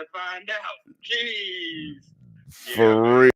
to find out. Jeez. For real.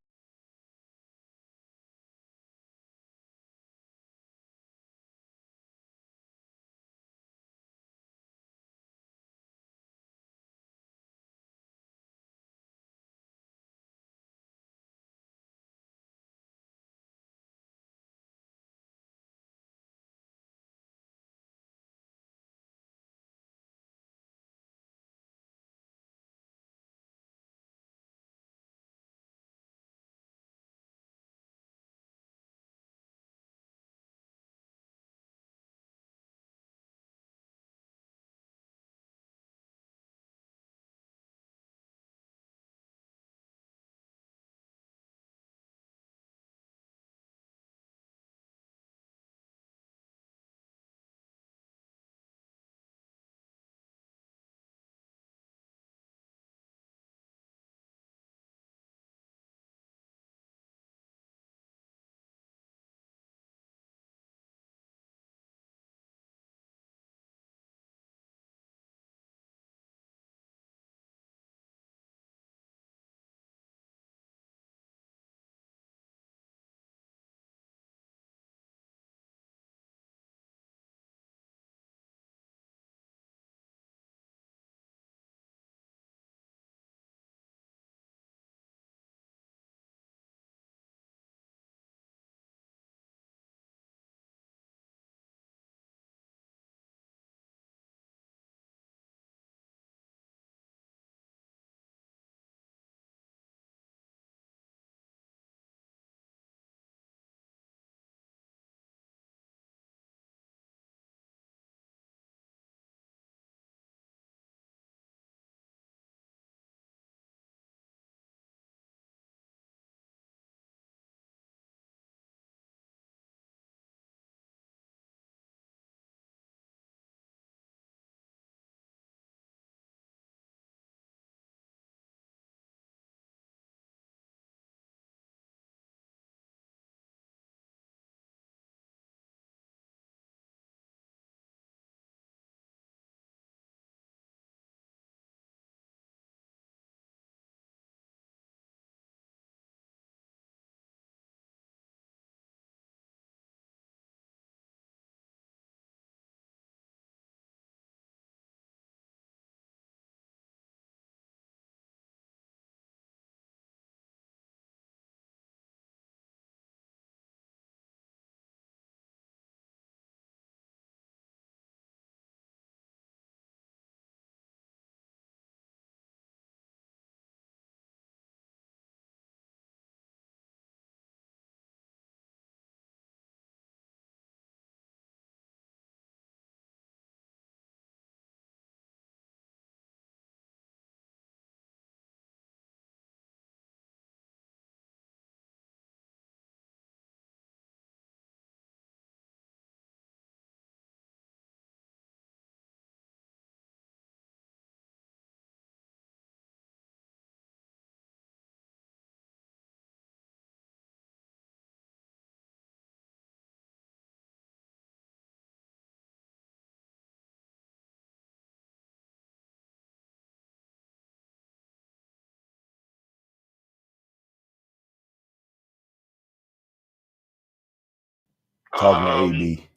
Talking to AB.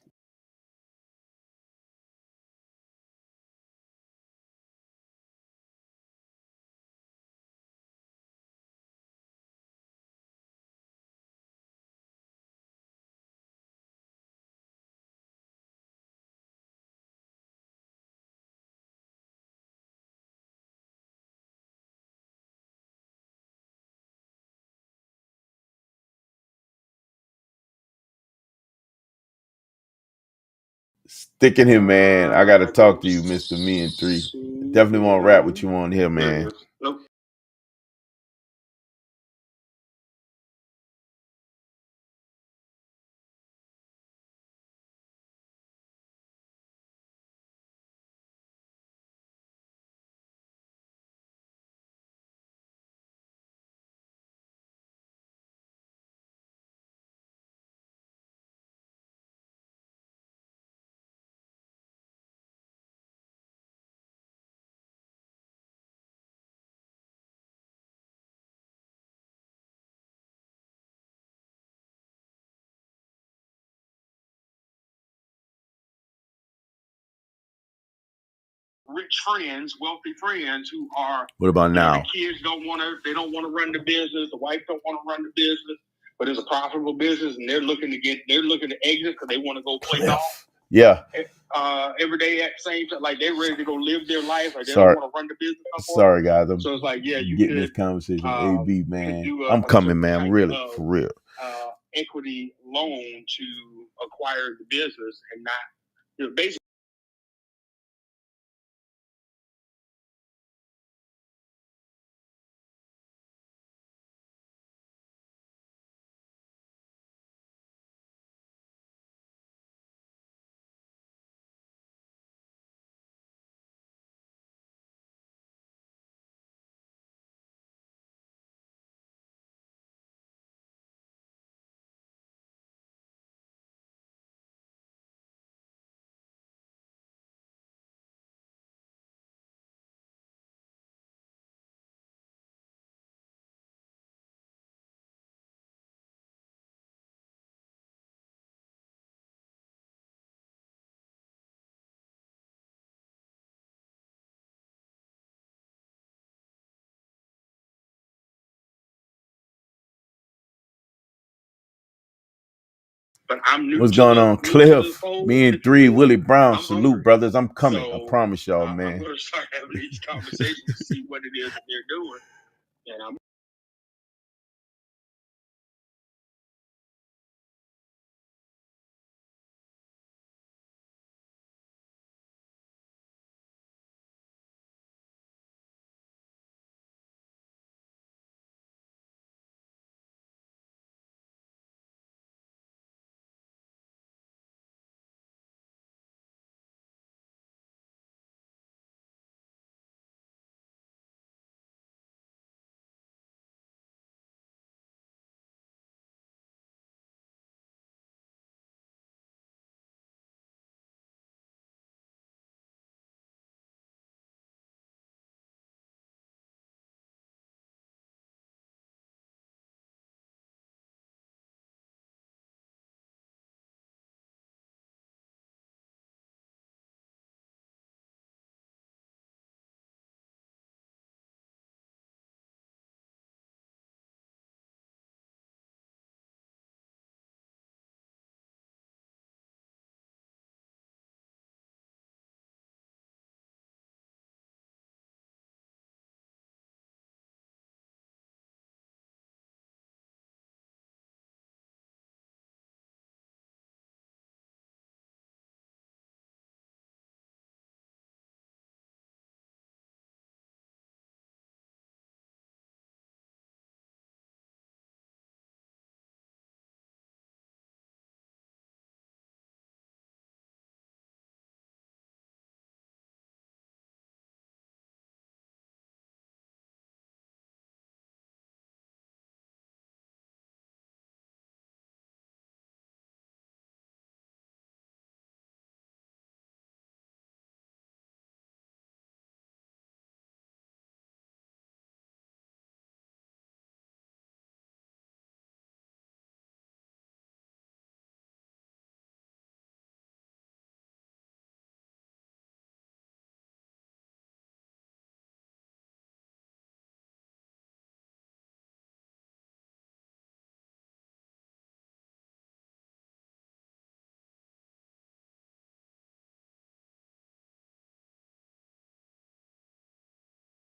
Sticking him, man. I gotta talk to you, Mr. Me and 3. Definitely want to rap with you on here, man. rich friends, wealthy friends who are. What about now? The kids don't want to run the business. The wife don't want to run the business, but it's a profitable business, and they're looking to exit because they want to go play golf. Yeah. Every day at the same time, like they're ready to go live their life. Like they don't want to run the business no more. Sorry, guys. So it's like, yeah, you getting could, this conversation. AB, man, I'm a coming, man. Really, for real. Equity loan to acquire the business and not, basically. But I'm new. What's going on, Cliff? Me and 3, Willie Brown. Salute, brothers. I'm coming. I promise y'all, man. I'm going to start having these conversations to see what it is that they're doing. And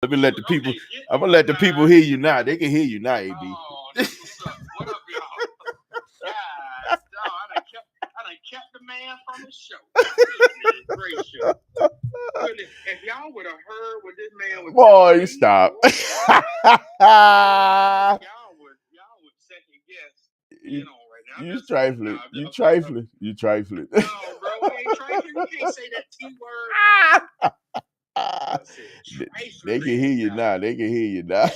Let me let the people. I'm gonna let the people hear you now. They can hear you now, AB. Oh, that's what's up. What up, y'all? Yeah, I done kept the man from his show. Goodness gracious. Goodness, if y'all would have heard what this man was. Boy, you stop. Y'all would second guess. You know, right now. You trifling. You trifling. You trifling. No, bro, we ain't trifling. You can't say that T word. They can hear you now. They can hear you now.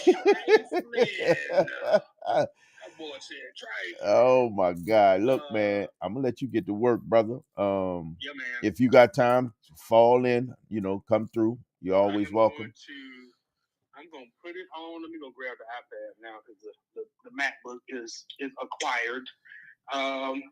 Oh my God. Look, man, I'm gonna let you get to work, brother. Yeah, man. If you got time, fall in, come through. You're always welcome. I'm gonna put it on. Let me go grab the iPad now because the MacBook is acquired.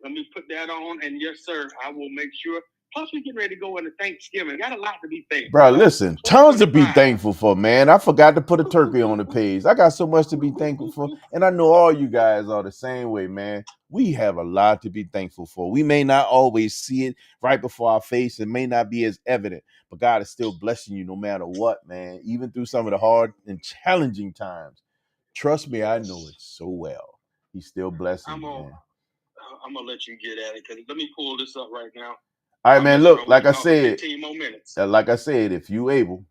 Let me put that on, and yes, sir, I will make sure. Plus, we getting ready to go into Thanksgiving. Got a lot to be thankful. Bro, listen, tons to be thankful for, man. I forgot to put a turkey on the page. I got so much to be thankful for, and I know all you guys are the same way, man. We have a lot to be thankful for. We may not always see it right before our face. It may not be as evident, but God is still blessing you no matter what, man. Even through some of the hard and challenging times. Trust me, I know it so well. He's still blessing you, man. I'm gonna let you get at it because let me pull this up right now. All right, man. Look, like I said, if you able,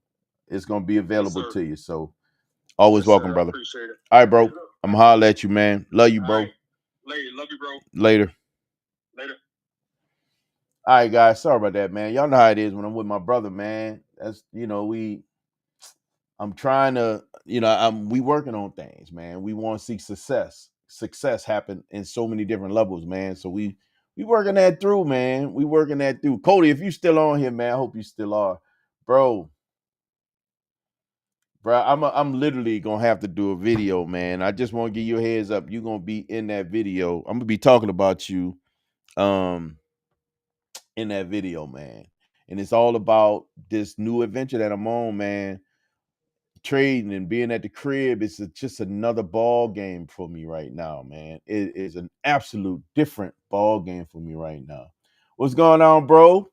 it's gonna be available to you. So always welcome, brother. Appreciate it. All right, bro. I'm gonna holler at you, man. Love you, bro. Later. Love you, bro. Later. All right, guys. Sorry about that, man. Y'all know how it is when I'm with my brother, man. That's I'm trying to, we working on things, man. We want to see success. Success happen in so many different levels, man. So we working that through, man. We working that through. Cody, if you still on here, man, I hope you still are. Bro, I'm literally gonna have to do a video, man. I just want to give you a heads up. You're gonna be in that video. I'm gonna be talking about you in that video, man. And it's all about this new adventure that I'm on, man. Trading and being at the crib is just another ball game for me right now, man. It is an absolute different ball game for me right now. What's going on, bro?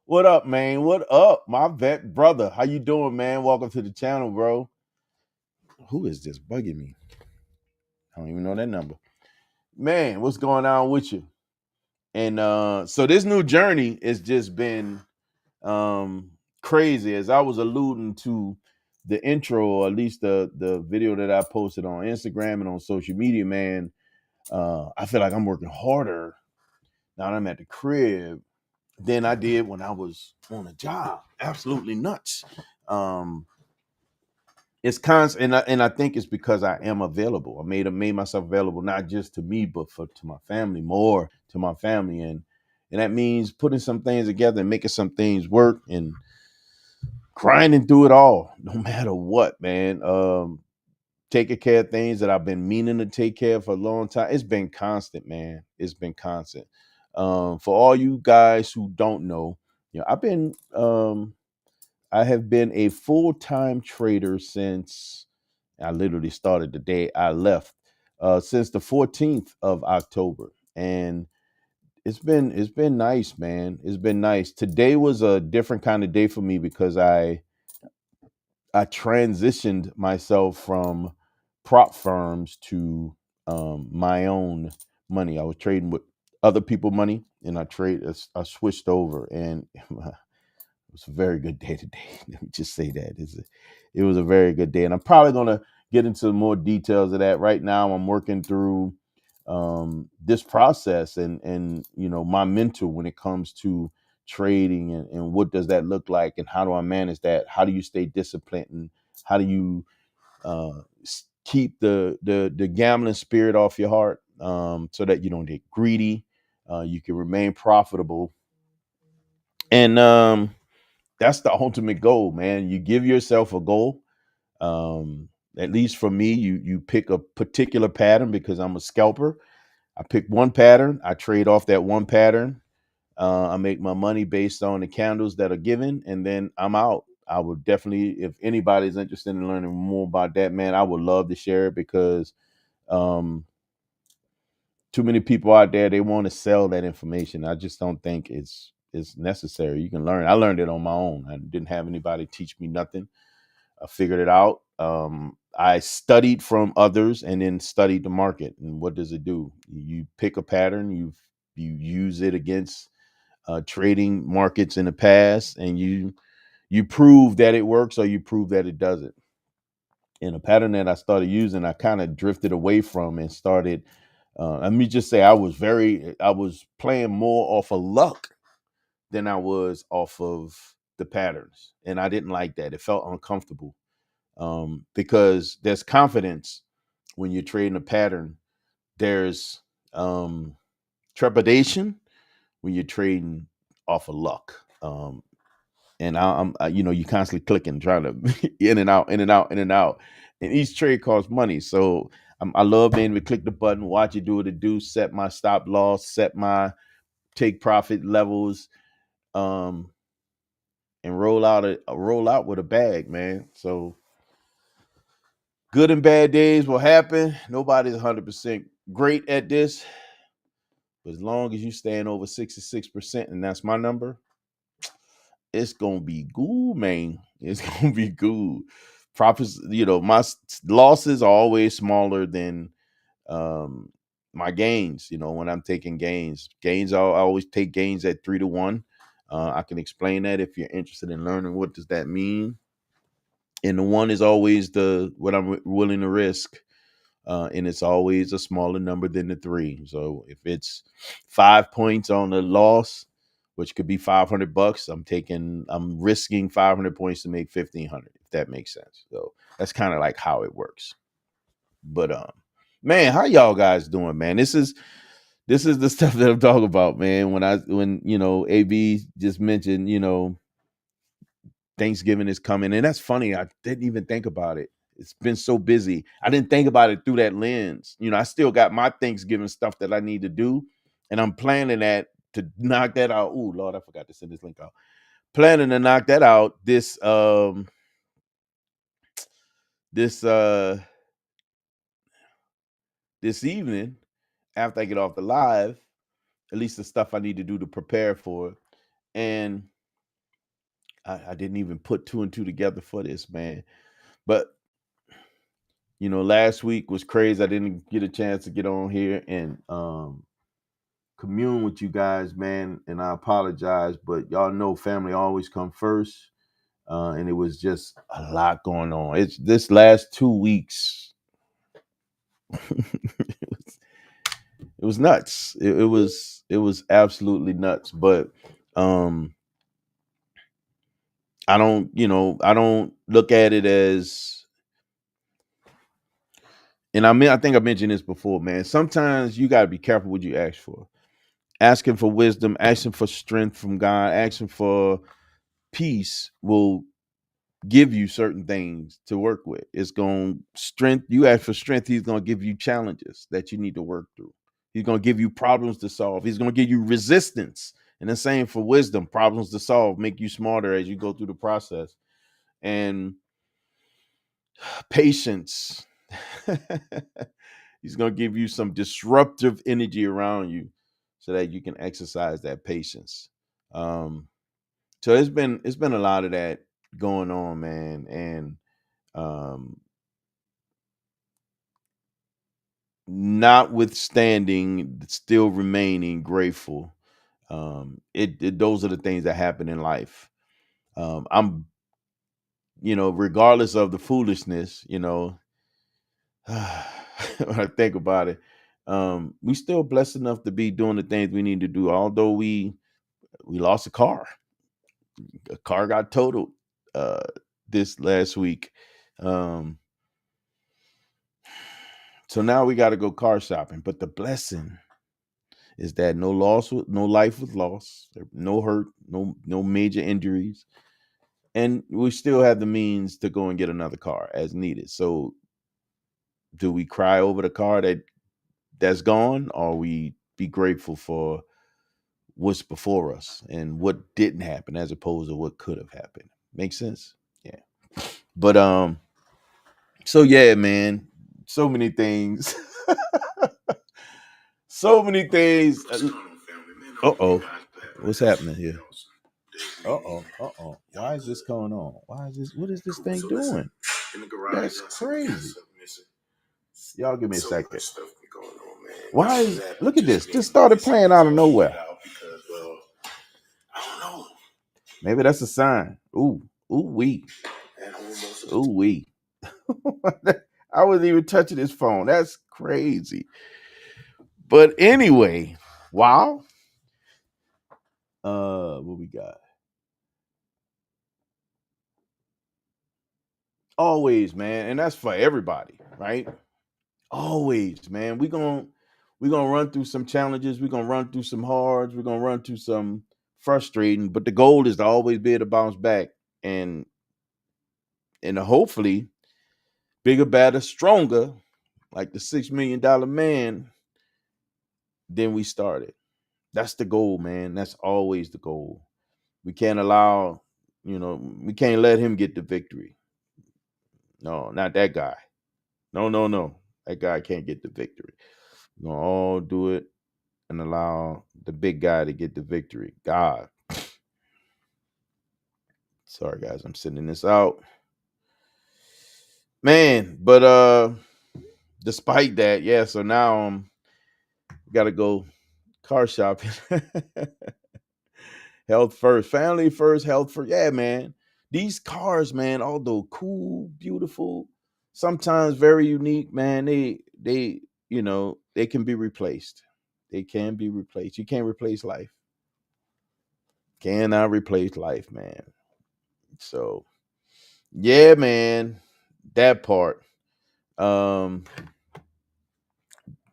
What up, man? What up, my vet brother? How you doing, man? Welcome to the channel, bro. Who is this bugging me? I don't even know that number. Man, what's going on with you? And so this new journey has just been crazy. As I was alluding to the intro, or at least the video that I posted on Instagram and on social media, man, I feel like I'm working harder now that I'm at the crib than I did when I was on a job. Absolutely nuts. It's constant, and I think it's because I am available. I made myself available not just to me, but to my family, more to my family, and that means putting some things together and making some things work and grinding through it all, no matter what, man. Taking care of things that I've been meaning to take care of for a long time. It's been constant, man. It's been constant. For all you guys who don't know, I have been a full-time trader since I literally started the day I left, since the 14th of October. And it's been nice, man. It's been nice. Today was a different kind of day for me because I transitioned myself from prop firms to my own money. I was trading with other people's money, and I switched over, and it was a very good day today. Let me just say that it was a very good day, and I'm probably gonna get into more details of that. Right now, I'm working through this process and my mentor when it comes to trading and what does that look like and how do I manage that? How do you stay disciplined and how do you keep the gambling spirit off your heart so that you don't get greedy, you can remain profitable, and that's the ultimate goal, man. You give yourself a goal. At least for me, you pick a particular pattern because I'm a scalper. I pick one pattern. I trade off that one pattern. I make my money based on the candles that are given, and then I'm out. I would definitely, if anybody's interested in learning more about that, man, I would love to share it because too many people out there, they want to sell that information. I just don't think it's necessary. You can learn. I learned it on my own. I didn't have anybody teach me nothing. I figured it out. I studied from others and then studied the market. And what does it do? You pick a pattern, you use it against trading markets in the past, and you prove that it works or you prove that it doesn't. And a pattern that I started using, I kind of drifted away from and started. Let me just say, I was playing more off of luck than I was off of the patterns, and I didn't like that. It felt uncomfortable. Because there's confidence when you're trading a pattern. There's trepidation when you're trading off of luck. And you constantly clicking, trying to in and out, in and out, in and out. And each trade costs money. So I love being able to click the button, watch it do what it do, set my stop loss, set my take profit levels, and roll out with a bag, man. So good and bad days will happen. Nobody's 100% great at this, but as long as you stand over 66%, and that's my number, it's gonna be good, man. It's gonna be good. Profits, my losses are always smaller than um my gains. When I'm taking gains, I always take gains at 3 to 1. I can explain that if you're interested in learning what does that mean. And the one is always what I'm willing to risk, and it's always a smaller number than the 3. So if it's 5 points on the loss, which could be $500, I'm risking 500 points to make 1,500, if that makes sense. So that's kind of like how it works. But man, how y'all guys doing, man? This is the stuff that I'm talking about, man. When AB just mentioned, Thanksgiving is coming, and that's funny. I didn't even think about it. It's been so busy. I didn't think about it through that lens. I still got my Thanksgiving stuff that I need to do, and I'm planning that to knock that out. Oh Lord, I forgot to send this link out. Planning to knock that out this this evening after I get off the live. At least the stuff I need to do to prepare for it. And I didn't even put 2 and 2 together for this, man. But last week was crazy. I didn't get a chance to get on here and commune with you guys, man. And I apologize, but y'all know family always come first. And it was just a lot going on. It's this last 2 weeks. It was nuts. It was absolutely nuts. But I don't look at it as, and I think I mentioned this before, man. Sometimes you got to be careful what you ask for. Asking for wisdom, asking for strength from God, asking for peace will give you certain things to work with. It's going to strength. You ask for strength, he's going to give you challenges that you need to work through. He's going to give you problems to solve. He's going to give you resistance. And the same for wisdom, problems to solve, make you smarter as you go through the process. And patience. He's going to give you some disruptive energy around you so that you can exercise that patience. So it's been a lot of that going on, man. And notwithstanding, still remaining grateful. Those are the things that happen in life. I'm, regardless of the foolishness, when I think about it, we still blessed enough to be doing the things we need to do. Although we lost a car got totaled this last week. So now we got to go car shopping. But the blessing is that no life was lost, no hurt, no major injuries, and we still have the means to go and get another car as needed. So do we cry over the car that's gone, or we be grateful for what's before us and what didn't happen as opposed to what could have happened? Make sense? Yeah. But so yeah, man, so many things. So many things. Uh-oh. What's happening here? Uh-oh. Why is this going on? What is this thing doing? That's crazy. Y'all give me a second. Look at this. Just started playing out of nowhere. Maybe that's a sign. Ooh wee. Ooh wee. I wasn't even touching his phone. That's crazy. But anyway, wow. What we got? Always, man, and that's for everybody, right? Always, man. We're gonna run through some challenges. We're gonna run through some hards. We're gonna run through some frustrating. But the goal is to always be able to bounce back and hopefully bigger, better, stronger, like the $6 million man than we started. That's the goal, man. That's always the goal. We can't allow, we can't let him get the victory. No, not that guy. No, no, no. That guy can't get the victory. We're gonna all do it and allow the big guy to get the victory. God. Sorry guys, I'm sending this out. Man, but despite that, yeah, so now gotta go car shopping. Health first, family first, health first. Yeah, man. These cars, man, although cool, beautiful, sometimes very unique, man, they can be replaced. They can be replaced. You can't replace life. Cannot replace life, man. So, yeah, man, that part. Um,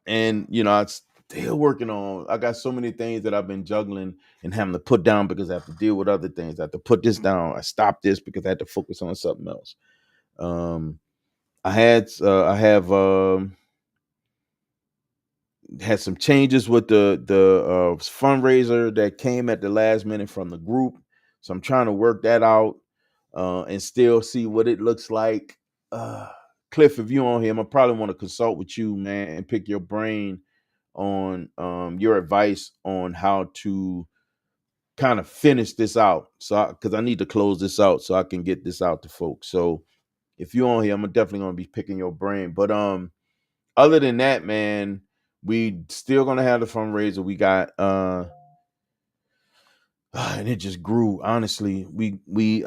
and I still working on. I got so many things that I've been juggling and having to put down because I have to deal with other things. I have to put this down. I stopped this because I had to focus on something else. I have had some changes with the fundraiser that came at the last minute from the group, so I'm trying to work that out and still see what it looks like. Cliff, if you on here, I probably want to consult with you, man, and pick your brain on your advice on how to kind of finish this out. So, because I need to close this out so I can get this out to folks. So, if you're on here, I'm definitely gonna be picking your brain. But other than that, man, we still gonna have the fundraiser. We got and it just grew. Honestly, we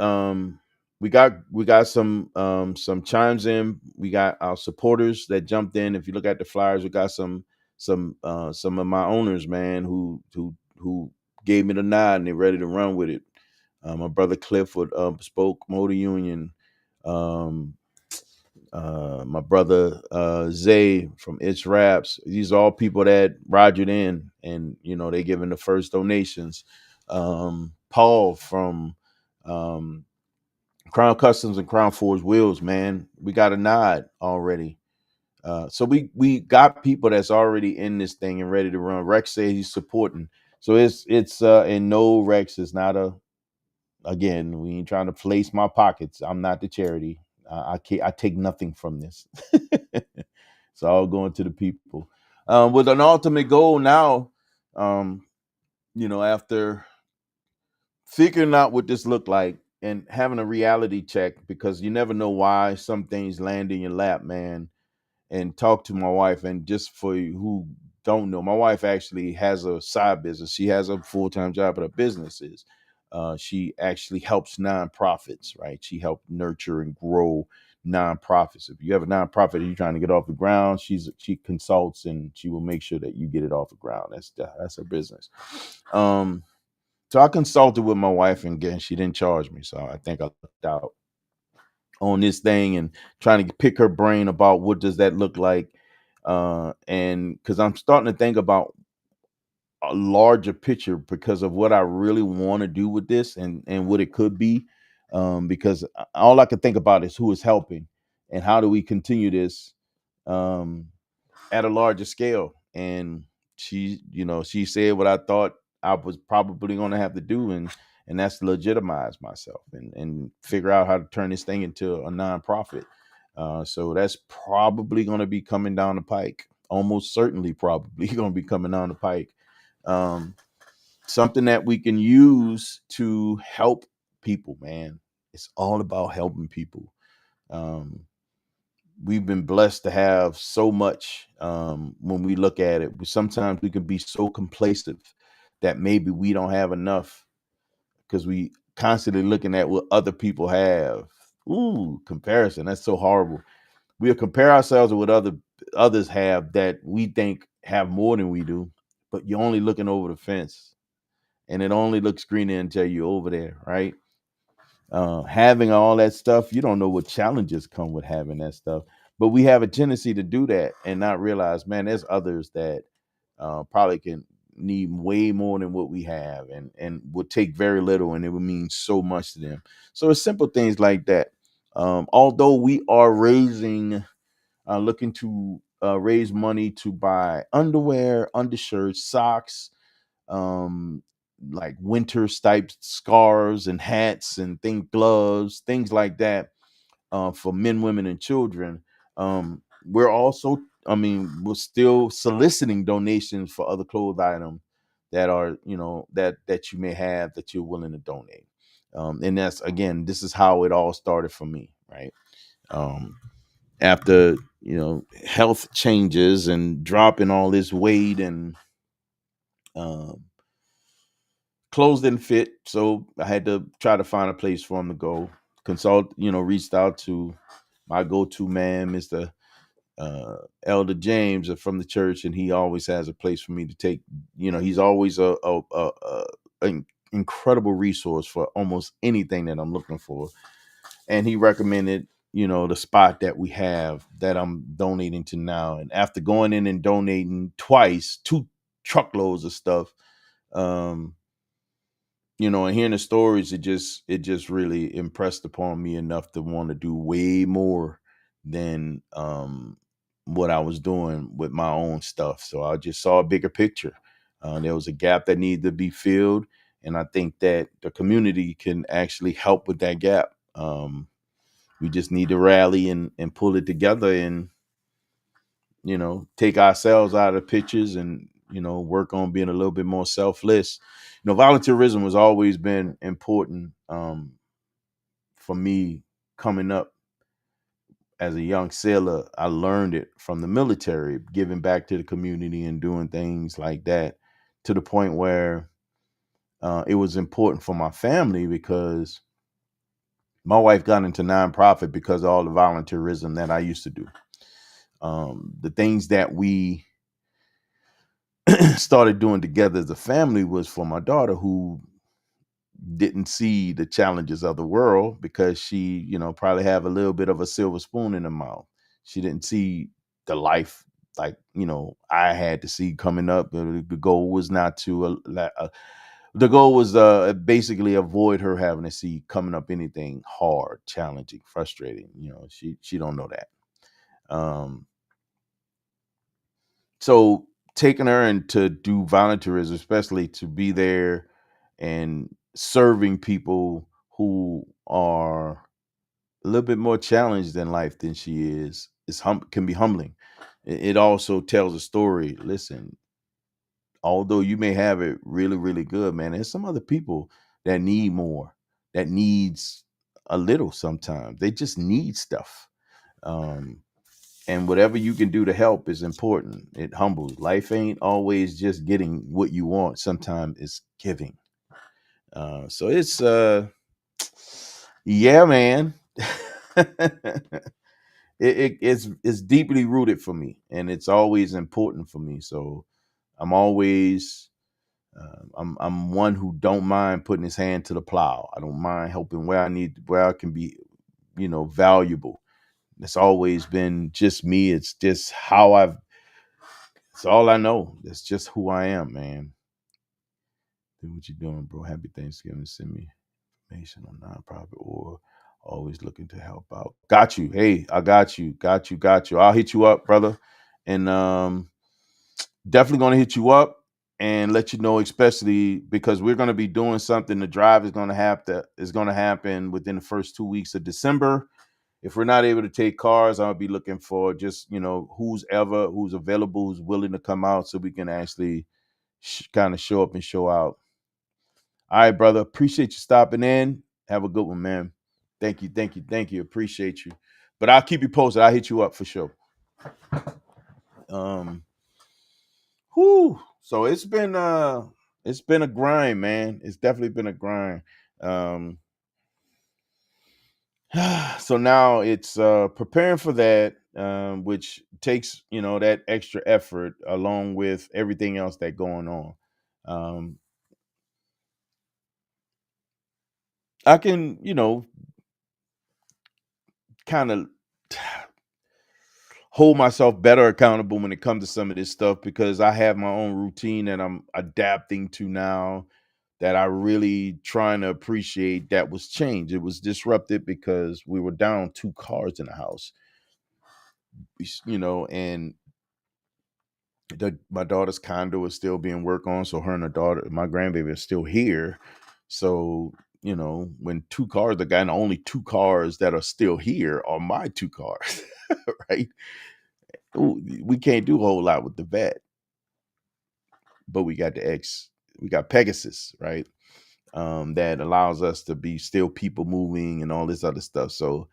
got some chimes in. We got our supporters that jumped in. If you look at the flyers, we got some of my owners, man, who gave me the nod and they're ready to run with it. My brother Cliff with Bespoke Motor Union. Um, my brother Zay from It's Raps. These are all people that rogered in, and they giving the first donations. Paul from um, Crown Customs and Crown Forge Wheels, man, we got a nod already. So we got people that's already in this thing and ready to run. Rex says he's supporting. So it's and no, Rex is not a. Again, we ain't trying to place my pockets. I'm not the charity. I take nothing from this. It's all going to the people. With an ultimate goal now, after figuring out what this looked like and having a reality check, because you never know why some things land in your lap, man. And talk to my wife. And just for you who don't know, my wife actually has a side business. She has a full-time job, but her business is she actually helps nonprofits, right? She helped nurture and grow nonprofits. If you have a nonprofit and you're trying to get off the ground, she consults and she will make sure that you get it off the ground. That's her business. So I consulted with my wife, and again, she didn't charge me, so I think I lucked out on this thing and trying to pick her brain about what does that look like. And because I'm starting to think about a larger picture because of what I really want to do with this and what it could be. Because all I can think about is who is helping and how do we continue this um, at a larger scale. And she said what I thought I was probably going to have to do, and that's legitimize myself and figure out how to turn this thing into a nonprofit. So that's probably going to be coming down the pike. Almost certainly, probably going to be coming down the pike. Um, Something that we can use to help people, man. It's all about helping people. Um, we've been blessed to have so much when we look at it. Sometimes we can be so complacent that maybe we don't have enough because we constantly looking at what other people have. Ooh, comparison. That's so horrible. We'll compare ourselves with what others have that we think have more than we do, but you're only looking over the fence and it only looks greener until you're over there, right? Having all that stuff, you don't know what challenges come with having that stuff. But we have a tendency to do that and not realize, man, there's others that probably can need way more than what we have and would take very little and it would mean so much to them. So it's simple things like that. Although we are looking to raise money to buy underwear, undershirts, socks, um, like winter type scarves and hats and gloves, things like that, for men, women, and children. We're also, I mean, we're still soliciting donations for other clothes items that are, that you may have that you're willing to donate. And that's, again, this is how it all started for me, right? Um, After, health changes and dropping all this weight, and um, clothes didn't fit, so I had to try to find a place for him to go. Consult, reached out to my go-to man, Mr. Elder James, from the church, and he always has a place for me to take. He's always an incredible resource for almost anything that I'm looking for. And he recommended, the spot that we have that I'm donating to now. And after going in and donating twice, 2 truckloads of stuff, um, and hearing the stories, it just really impressed upon me enough to want to do way more than what I was doing with my own stuff. So I just saw a bigger picture. There was a gap that needed to be filled, and I think that the community can actually help with that gap. We just need to rally and pull it together, and take ourselves out of the pictures, and work on being a little bit more selfless. Volunteerism has always been important, for me coming up as a young sailor. I learned it from the military, giving back to the community and doing things like that, to the point where it was important for my family, because my wife got into nonprofit because of all the volunteerism that I used to do. The things that we started doing together as a family was for my daughter, who didn't see the challenges of the world, because she, probably have a little bit of a silver spoon in her mouth. She didn't see the life like, I had to see coming up. The goal was not to, the goal was basically avoid her having to see coming up anything hard, challenging, frustrating. She don't know that. Um, so taking her and to do volunteerism, especially to be there and serving people who are a little bit more challenged in life than she is can be humbling. It also tells a story. Listen, although you may have it really, really good, man, there's some other people that need more, that needs a little. Sometimes they just need stuff. Um, and whatever you can do to help is important. It humbles. Life ain't always just getting what you want. Sometimes it's giving. So it's yeah, man. It's deeply rooted for me, and it's always important for me. So I'm always I'm one who don't mind putting his hand to the plow. I don't mind helping where I can be, valuable. It's always been just me. It's just how it's all I know. That's just who I am, man. Do what you're doing, bro. Happy Thanksgiving. Send me information on nonprofit, or always looking to help out. Got you. Hey, I got you. Got you. Got you. I'll hit you up, brother. And definitely gonna hit you up and let you know, especially because we're gonna be doing something. The drive is gonna happen within the first 2 weeks of December. If we're not able to take cars, I'll be looking for just, who's available, who's willing to come out, so we can actually kind of show up and show out. All right, brother. Appreciate you stopping in. Have a good one, man. Thank you. Thank you. Thank you. Appreciate you. But I'll keep you posted. I'll hit you up for sure. Um, whew. So it's been a grind, man. It's definitely been a grind. Um so now it's preparing for that, which takes, that extra effort, along with everything else that going on. um I can, kind of hold myself better accountable when it comes to some of this stuff, because I have my own routine that I'm adapting to now, that I really trying to appreciate, that was changed. It was disrupted because we were down 2 cars in the house, and my daughter's condo is still being worked on, so her and her daughter, my grandbaby, are still here. So when two cars, the only two cars that are still here are my two cars, right? We can't do a whole lot with the vet, but we got we got Pegasus, right? That allows us to be still people moving and all this other stuff. So,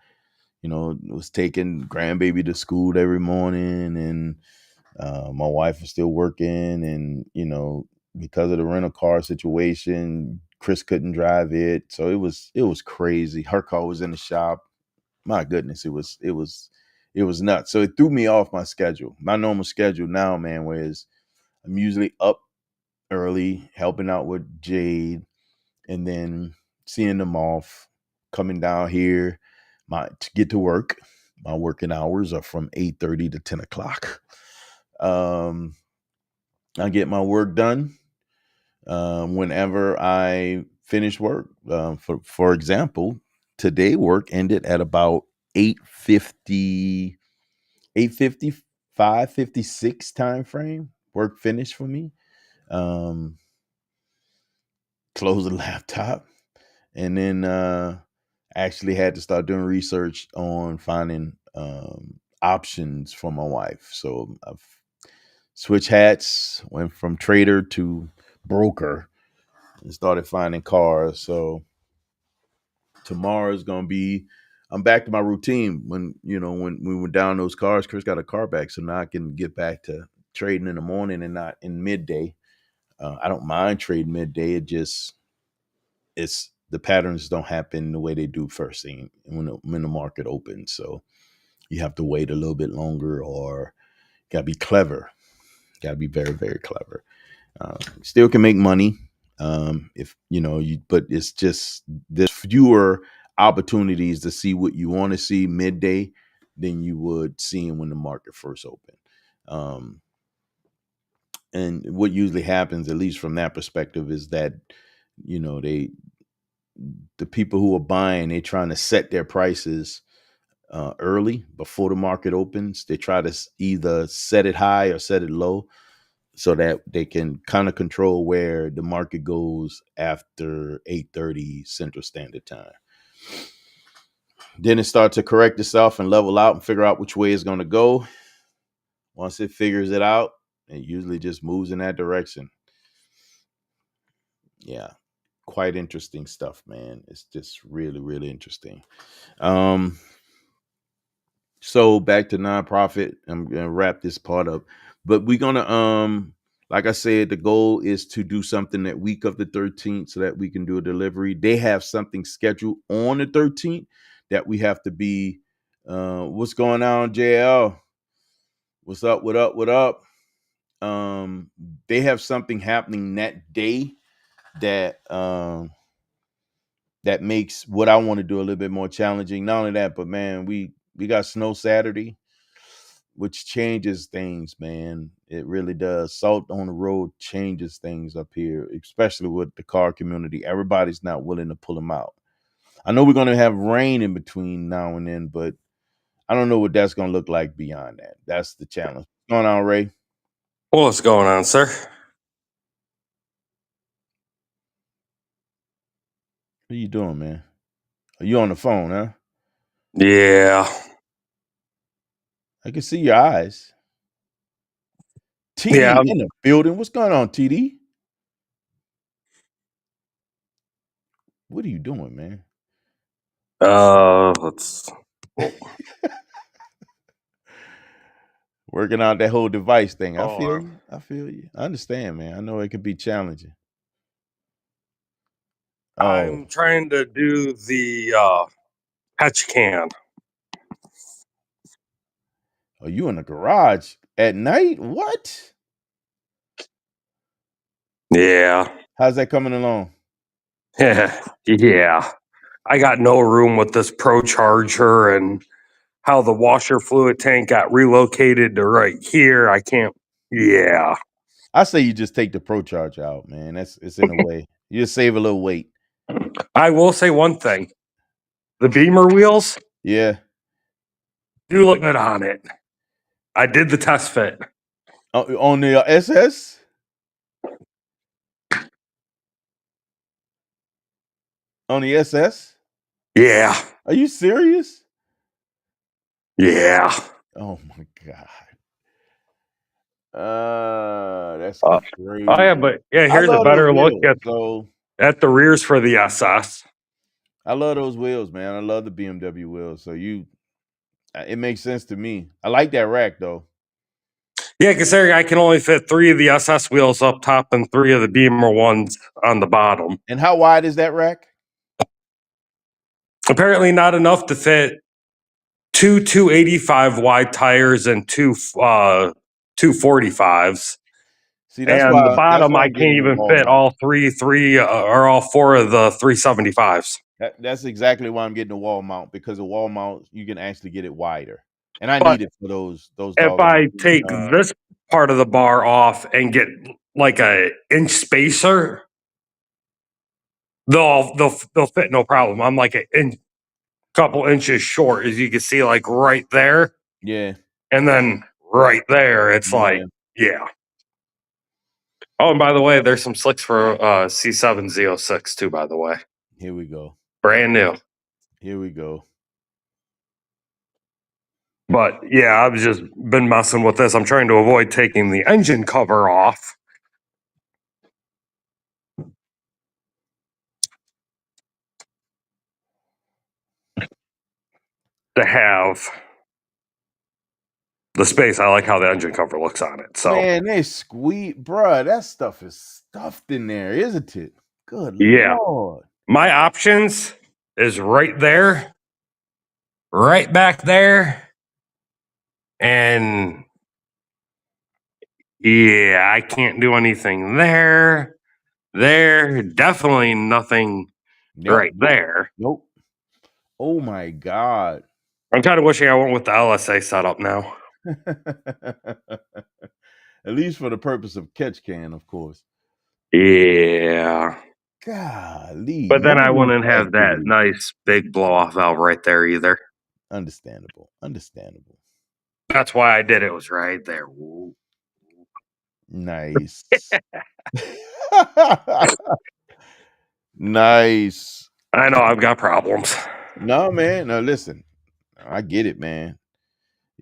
it was taking grandbaby to school every morning, and my wife was still working, and because of the rental car situation, Chris couldn't drive it, so it was crazy. Her car was in the shop. My goodness, it was nuts. So it threw me off my schedule, my normal schedule now, man. Whereas I'm usually up early helping out with Jade, and then seeing them off, coming down here to get to work. My working hours are from 8:30 to 10 o'clock. I get my work done whenever I finish work. For example, today work ended at about 8:50, 8:55, 56 time frame. Work finished for me. Close the laptop, and then actually had to start doing research on finding options for my wife. So I've switched hats, went from trader to broker, and started finding cars. So tomorrow is gonna be, I'm back to my routine. When we went down those cars, Chris got a car back, so now I can get back to trading in the morning and not in midday. I don't mind trading midday. It's the patterns don't happen the way they do first thing when the market opens. So you have to wait a little bit longer, or gotta be clever. Gotta be very, very clever. Still can make money, if but it's just there's fewer opportunities to see what you want to see midday than you would seeing when the market first opened. And what usually happens, at least from that perspective, is that the people who are buying, they're trying to set their prices early before the market opens. They try to either set it high or set it low, so that they can kind of control where the market goes after 8:30 Central Standard Time. Then it starts to correct itself and level out and figure out which way it's going to go. Once it figures it out, it usually just moves in that direction. Yeah, quite interesting stuff, man. It's just really, really interesting. So back to nonprofit. I'm gonna wrap this part up, but we're gonna like I said, the goal is to do something that week of the 13th so that we can do a delivery. They have something scheduled on the 13th that we have to be. What's going on, JL? What's up? What up? What up? They have something happening that day that that makes what I want to do a little bit more challenging. Not only that, but man, we got snow Saturday, which changes things, man. It really does. Salt on the road changes things up here, especially with the car community. Everybody's not willing to pull them out. I know we're going to have rain in between now and then, but I don't know what that's going to look like beyond that. That's the challenge. What's going on, Ray? What's going on, sir? What are you doing, man? Are you on the phone, huh? Yeah. I can see your eyes. TD Yeah. in the building. What's going on, TD? What are you doing, man? Let's. Working out that whole device thing. I feel Oh, you. I feel you. I understand, man. I know it can be challenging. I'm Oh, trying to do the patch can. are you in the garage at night? What? Yeah. How's that coming along? Yeah. I got no room with this Pro Charger, and how the washer fluid tank got relocated to right here. I can't. Yeah. I say you just take the Pro Charge out, man. It's in the way. You just save a little weight. I will say one thing: the Beamer wheels Yeah. do look good on it. I did the test fit. On the SS? On the SS? Yeah. Are you serious? Yeah. Oh my god. That's Oh crazy. yeah, but yeah, I here's a love those better look wheels. So at the rears for the SS. I love those wheels, man. I love the BMW wheels. So it makes sense to me. I like that rack though. Yeah, considering I can only fit 3 of the SS wheels up top and 3 of the Beamer ones on the bottom. And how wide is that rack? Apparently not enough to fit 2 285 wide tires and 2 245s. See, that's And the why bottom, I I'm can't getting the even wall fit mount. all 3 or all 4 of the 375s. That's exactly why I'm getting the wall mount, because the wall mount you can actually get it wider, and I But need it for those if doggone. I take this part of the bar off and get like a inch spacer, they'll fit no problem. I'm like a couple inches short, as you can see, like right there, Yeah, and then right there, it's yeah. like yeah. Oh, and by the way, there's some slicks for C7 Z06 too. By the way, Here we go. brand new. Here we go. But yeah, I've just been messing with this. I'm trying to avoid taking the engine cover off. To have the space. I like how the engine cover looks on it. So Man, they squeeze, bruh. That stuff is stuffed in there, isn't it? Good yeah, lord. my options is right there, right back there, and yeah, I can't do anything there. There, definitely nothing Yep. right there. Nope. Oh my god. I'm kind of wishing I went with the LSA setup now. At least for the purpose of catch can, of course. Yeah. Golly. But then I money wouldn't have that activity. nice big blow off valve right there either. Understandable. Understandable. That's why I did it, was right there. Ooh. Nice. Nice. I know I've got problems. No, man. No, listen. I get it, man.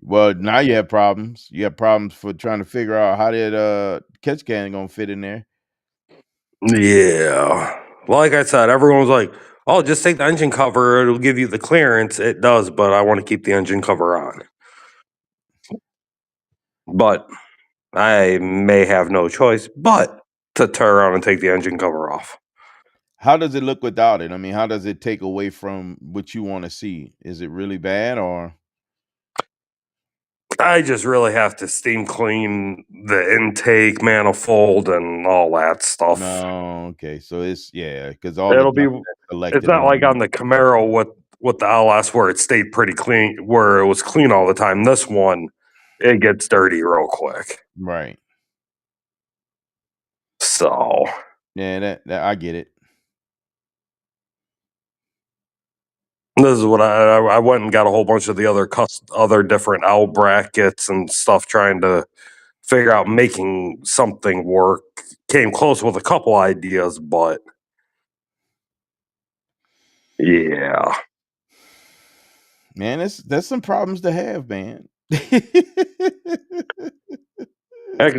Well, now you have problems. You have problems for trying to figure out how that catch can gonna fit in there. Yeah. Like I said, everyone was like, oh, just take the engine cover. It'll give you the clearance. It does, but I want to keep the engine cover on. But I may have no choice but to turn around and take the engine cover off. How does it look without it? I mean, how does it take away from what you want to see? Is it really bad or? I just really have to steam clean the intake manifold and all that stuff. No, okay. So it's because all It'll the be. dust that's collected It's not like on underneath. the Camaro with the LS where it stayed pretty clean, where it was clean all the time. This one, it gets dirty real quick. Right. So Yeah, that I get it. this is what I went and got a whole bunch of the other different L brackets and stuff, trying to figure out making something work. Came close with a couple ideas, but yeah. Man, that's some problems to have, man. Because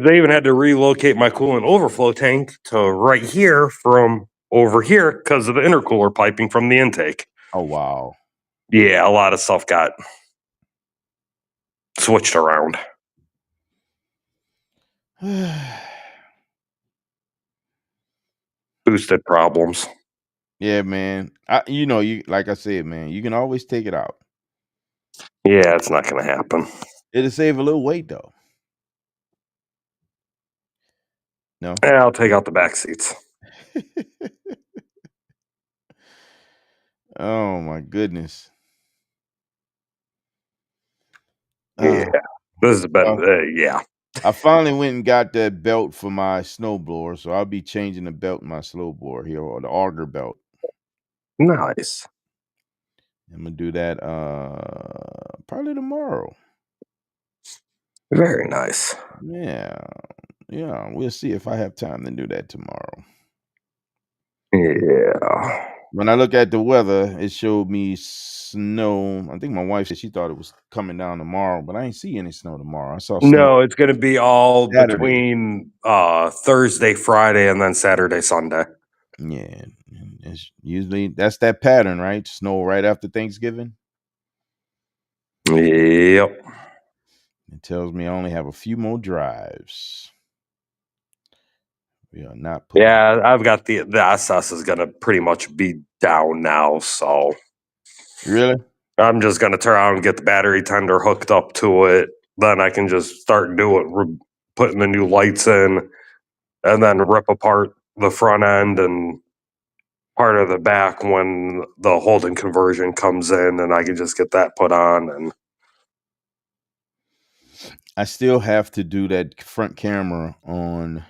they even had to relocate my coolant overflow tank to right here from over here because of the intercooler piping from the intake. Oh wow. Yeah, a lot of stuff got switched around. Boosted problems. Yeah, man. You like I said, man, you can always take it out. Yeah, it's not going to happen. It'll save a little weight though. No. Yeah, I'll take out the back seats. Oh my goodness. Yeah, this has been yeah. I finally went and got that belt for my snowblower, so I'll be changing the belt in my snowblower here, or the auger belt. Nice. I'm gonna do that probably tomorrow. Very nice. Yeah. Yeah. We'll see if I have time to do that tomorrow. Yeah. When I look at the weather, it showed me snow. I think my wife said she thought it was coming down tomorrow, but I ain't see any snow tomorrow. I saw snow No, it's going to be all Saturday. between Thursday, Friday, and then Saturday, Sunday. Yeah. It's usually that's that pattern, right? Snow right after Thanksgiving. Yep. It tells me I only have a few more drives. We are not putting Yeah, I've got the SS is going to pretty much be down now, so Really? I'm just going to turn around and get the battery tender hooked up to it. Then I can just start putting the new lights in, and then rip apart the front end and part of the back when the Holden conversion comes in, and I can just get that put on. And I still have to do that front camera on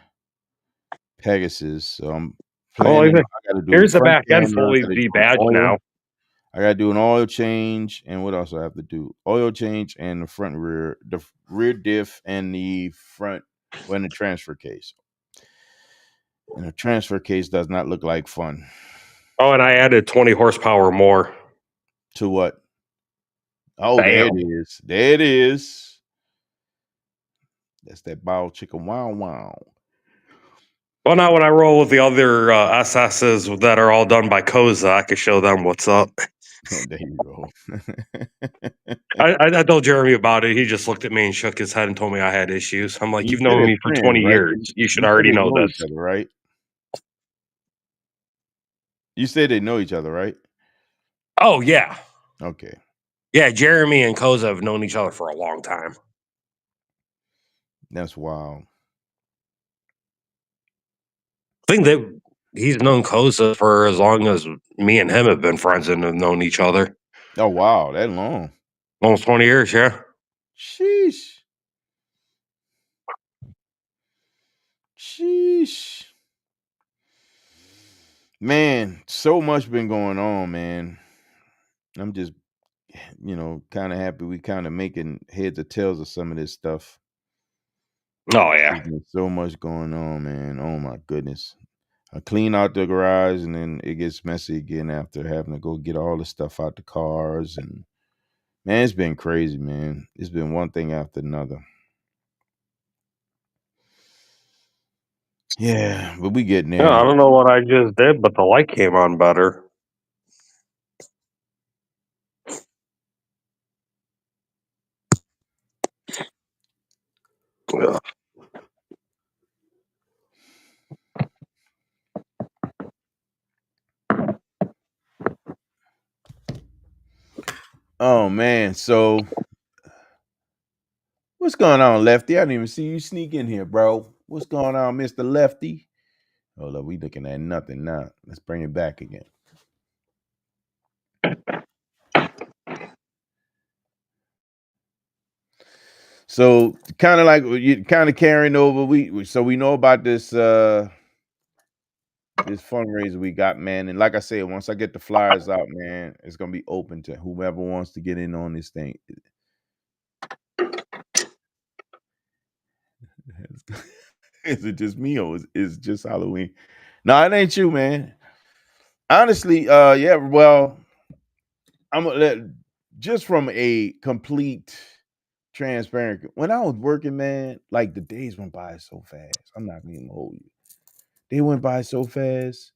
Pegasus. So I'm planning. I got to do the here's the front back end camera. I fully gotta do an debadged oil. now. I got to do an oil change, and what else I have to do? Oil change and the rear diff, and the front, and the transfer case. And the transfer case does not look like fun. Oh, and I added 20 horsepower more. To what? Oh, there it is. There it is. That's that bow chicken wow wow. Well, now when I roll with the other SSs that are all done by Koza, I can show them what's up. There you go. I told Jeremy about it. He just looked at me and shook his head and told me I had issues. I'm like, You you've said known they're me for friends, 20 right? years. You should You said already they know know this. each other, right? You said they know each other, right? Oh, yeah. Okay. Yeah, Jeremy and Koza have known each other for a long time. That's wild. I think he's known Koza for as long as me and him have been friends and have known each other. Oh, wow. That long. Almost 20 years, yeah. Sheesh. Sheesh. Man, so much been going on, man. I'm just, kind of happy we kind of making heads or tails of some of this stuff. Oh, yeah. There's so much going on, man. Oh, my goodness. I clean out the garage, and then it gets messy again after having to go get all the stuff out the cars. And, man, it's been crazy, man. It's been one thing after another. Yeah, but we getting there. Yeah, I don't know what I just did, but the light came on better. Yeah. Oh, man. So, what's going on, Lefty? I didn't even see you sneak in here, bro. What's going on, Mr. Lefty? Hold up, we looking at nothing now. Let's bring it back again. So, kind of like you kind of carrying over. We know about this this fundraiser we got, man. And like I said, once I get the flyers out, man, it's gonna be open to whoever wants to get in on this thing. Is it just me, or is it just Halloween? No, it ain't you, man. Honestly, yeah, well, I'm gonna let just from a complete transparent. When I was working, man, like the days went by so fast. I'm not gonna even hold you. They went by so fast.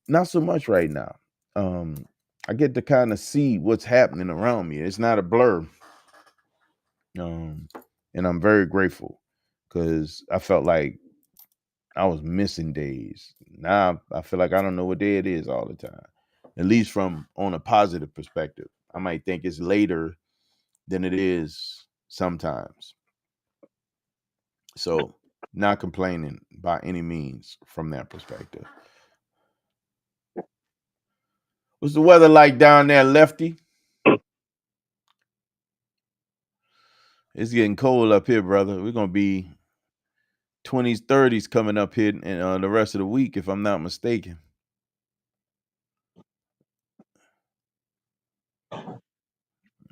Not so much right now. I get to kind of see what's happening around me. It's not a blur. And I'm very grateful because I felt like I was missing days. Now I feel like I don't know what day it is all the time. At least from on a positive perspective. I might think it's later than it is sometimes. So not complaining by any means from that perspective. What's the weather like down there, Lefty? It's getting cold up here, brother. We're gonna be 20s, 30s coming up here and the rest of the week, if I'm not mistaken.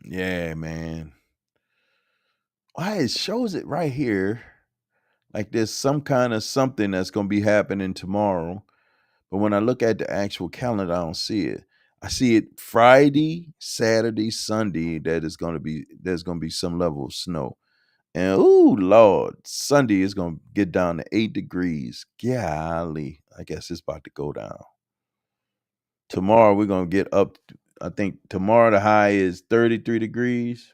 Yeah, man. it shows it right here. Like there's some kind of something that's gonna be happening tomorrow. But when I look at the actual calendar, I don't see it. I see it Friday, Saturday, Sunday. There's gonna be some level of snow. And ooh, Lord, Sunday is gonna get down to 8 degrees. Golly, I guess it's about to go down. Tomorrow we're gonna get up. I think tomorrow the high is 33 degrees.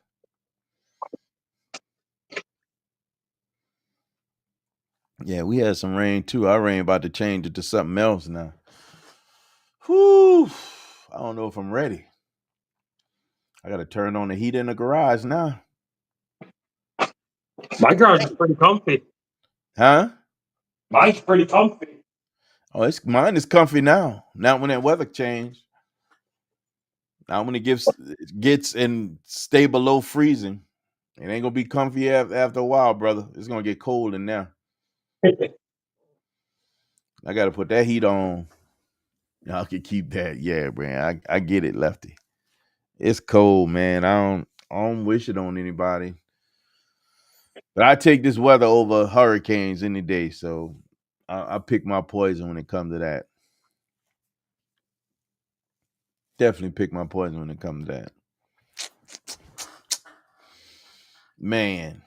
Yeah, we had some rain too. Our rain about to change it to something else now. Whew. I don't know if I'm ready. I gotta turn on the heat in the garage now. My garage is pretty comfy. Huh? Mine's pretty comfy. Oh, mine is comfy now. Not when that weather changed. Not when it gets and stay below freezing. It ain't gonna be comfy after a while, brother. It's gonna get cold in there. I gotta put that heat on. Y'all can keep that. Yeah, man. I get it, Lefty. It's cold, man. I don't wish it on anybody. But I take this weather over hurricanes any day, so I pick my poison when it comes to that. Definitely pick my poison when it comes to that. Man.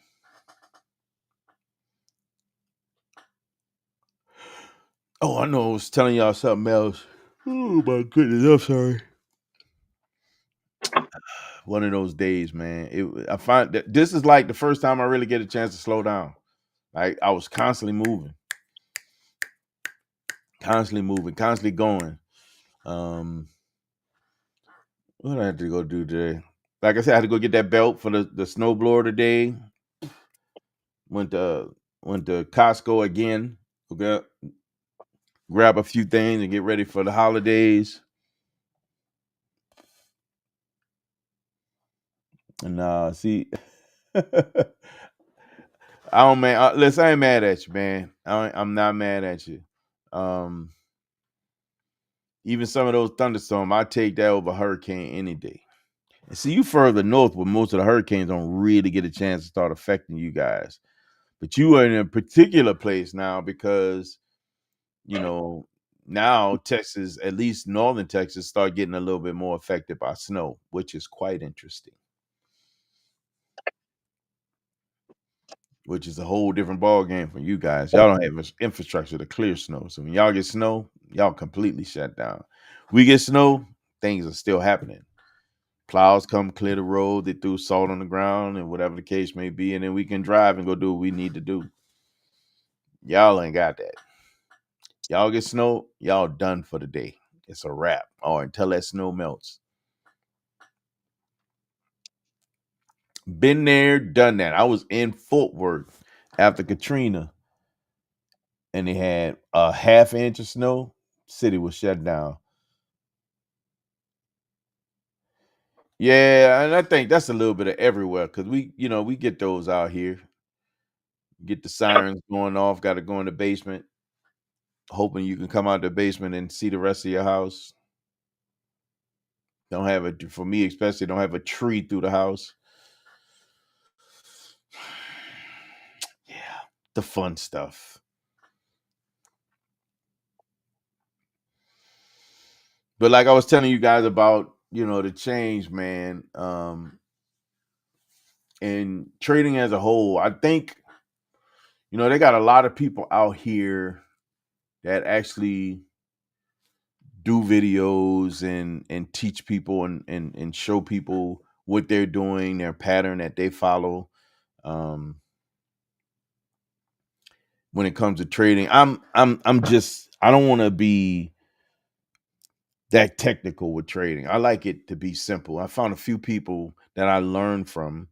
Oh, I know I was telling y'all something else. Oh my goodness, I'm sorry. One of those days, man. I find that this is like the first time I really get a chance to slow down. Like I was constantly moving, constantly going. What did I have to go do today? Like I said, I had to go get that belt for the snowblower today. Went to Costco again. Grab a few things and get ready for the holidays. And see, I don't man. Listen, I ain't mad at you, man. I'm not mad at you. Even some of those thunderstorms, I take that over hurricane any day. And see, you further north where most of the hurricanes don't really get a chance to start affecting you guys. But you are in a particular place now because, now Texas, at least northern Texas, start getting a little bit more affected by snow, which is quite interesting. Which is a whole different ball game for you guys. Y'all don't have infrastructure to clear snow. So when y'all get snow, y'all completely shut down. We get snow, things are still happening. Plows come clear the road, they threw salt on the ground and whatever the case may be, and then we can drive and go do what we need to do. Y'all ain't got that. Y'all get snow, y'all done for the day. It's a wrap. Or until that snow melts. Been there, done that. I was in Fort Worth after Katrina, and they had a half inch of snow. City was shut down. Yeah, and I think that's a little bit of everywhere because we get those out here. Get the sirens going off. Got to go in the basement, hoping you can come out the basement and see the rest of your house. Don't have it for me, especially. Don't have a tree through the house. Yeah, the fun stuff. But like I was telling you guys about, the change, man, and trading as a whole, I think, they got a lot of people out here that actually do videos and teach people and show people what they're doing, their pattern that they follow. When it comes to trading, I'm just, I don't want to be that technical with trading. I like it to be simple. I found a few people that I learned from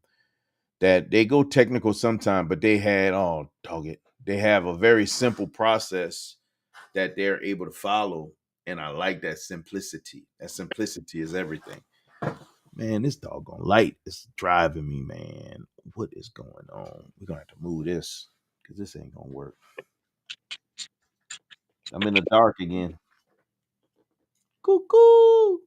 that they go technical sometime, but they they have a very simple process that they're able to follow. And I like that simplicity. That simplicity is everything. Man, this doggone light is driving me, man. What is going on? We're gonna have to move this because this ain't gonna work. I'm in the dark again. Cuckoo.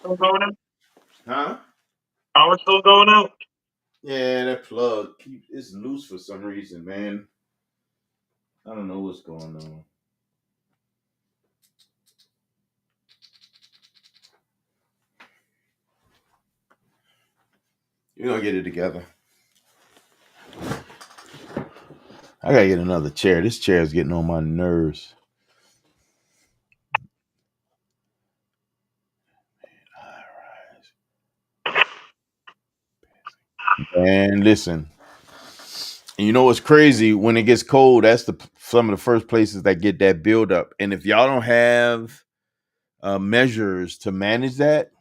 Still going out? Huh? Power still going out? Yeah, that plug it's loose for some reason, man. I don't know what's going on. You're gonna get it together. I gotta get another chair. This chair is getting on my nerves. And listen, you know what's crazy? When it gets cold, that's some of the first places that get that buildup. And if y'all don't have measures to manage that,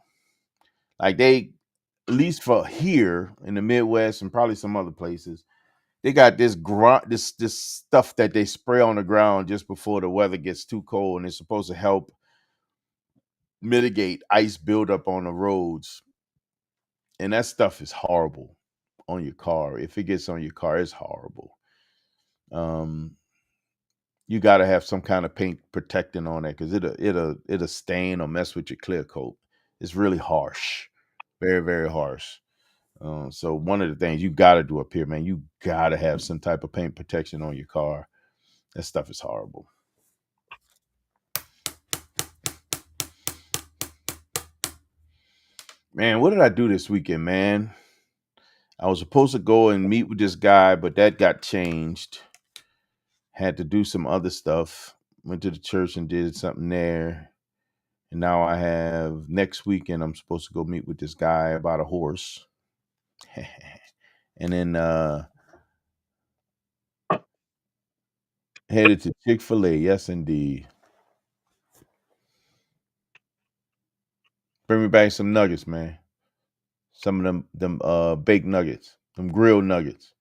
like they, at least for here in the Midwest and probably some other places, they got this this stuff that they spray on the ground just before the weather gets too cold, and it's supposed to help mitigate ice buildup on the roads. And that stuff is horrible on your car. If it gets on your car, it's horrible. Um, you got to have some kind of paint protecting on that because it'll stain or mess with your clear coat. It's really harsh, very very harsh. So one of the things you got to do up here, man, you got to have some type of paint protection on your car. That stuff is horrible. Man, what did I do this weekend, man? I was supposed to go and meet with this guy, but that got changed. Had to do some other stuff. Went to the church and did something there. And now I have next weekend I'm supposed to go meet with this guy about a horse. And then headed to Chick-fil-A. Yes, indeed. Bring me back some nuggets, man. Some of them baked nuggets, them grilled nuggets.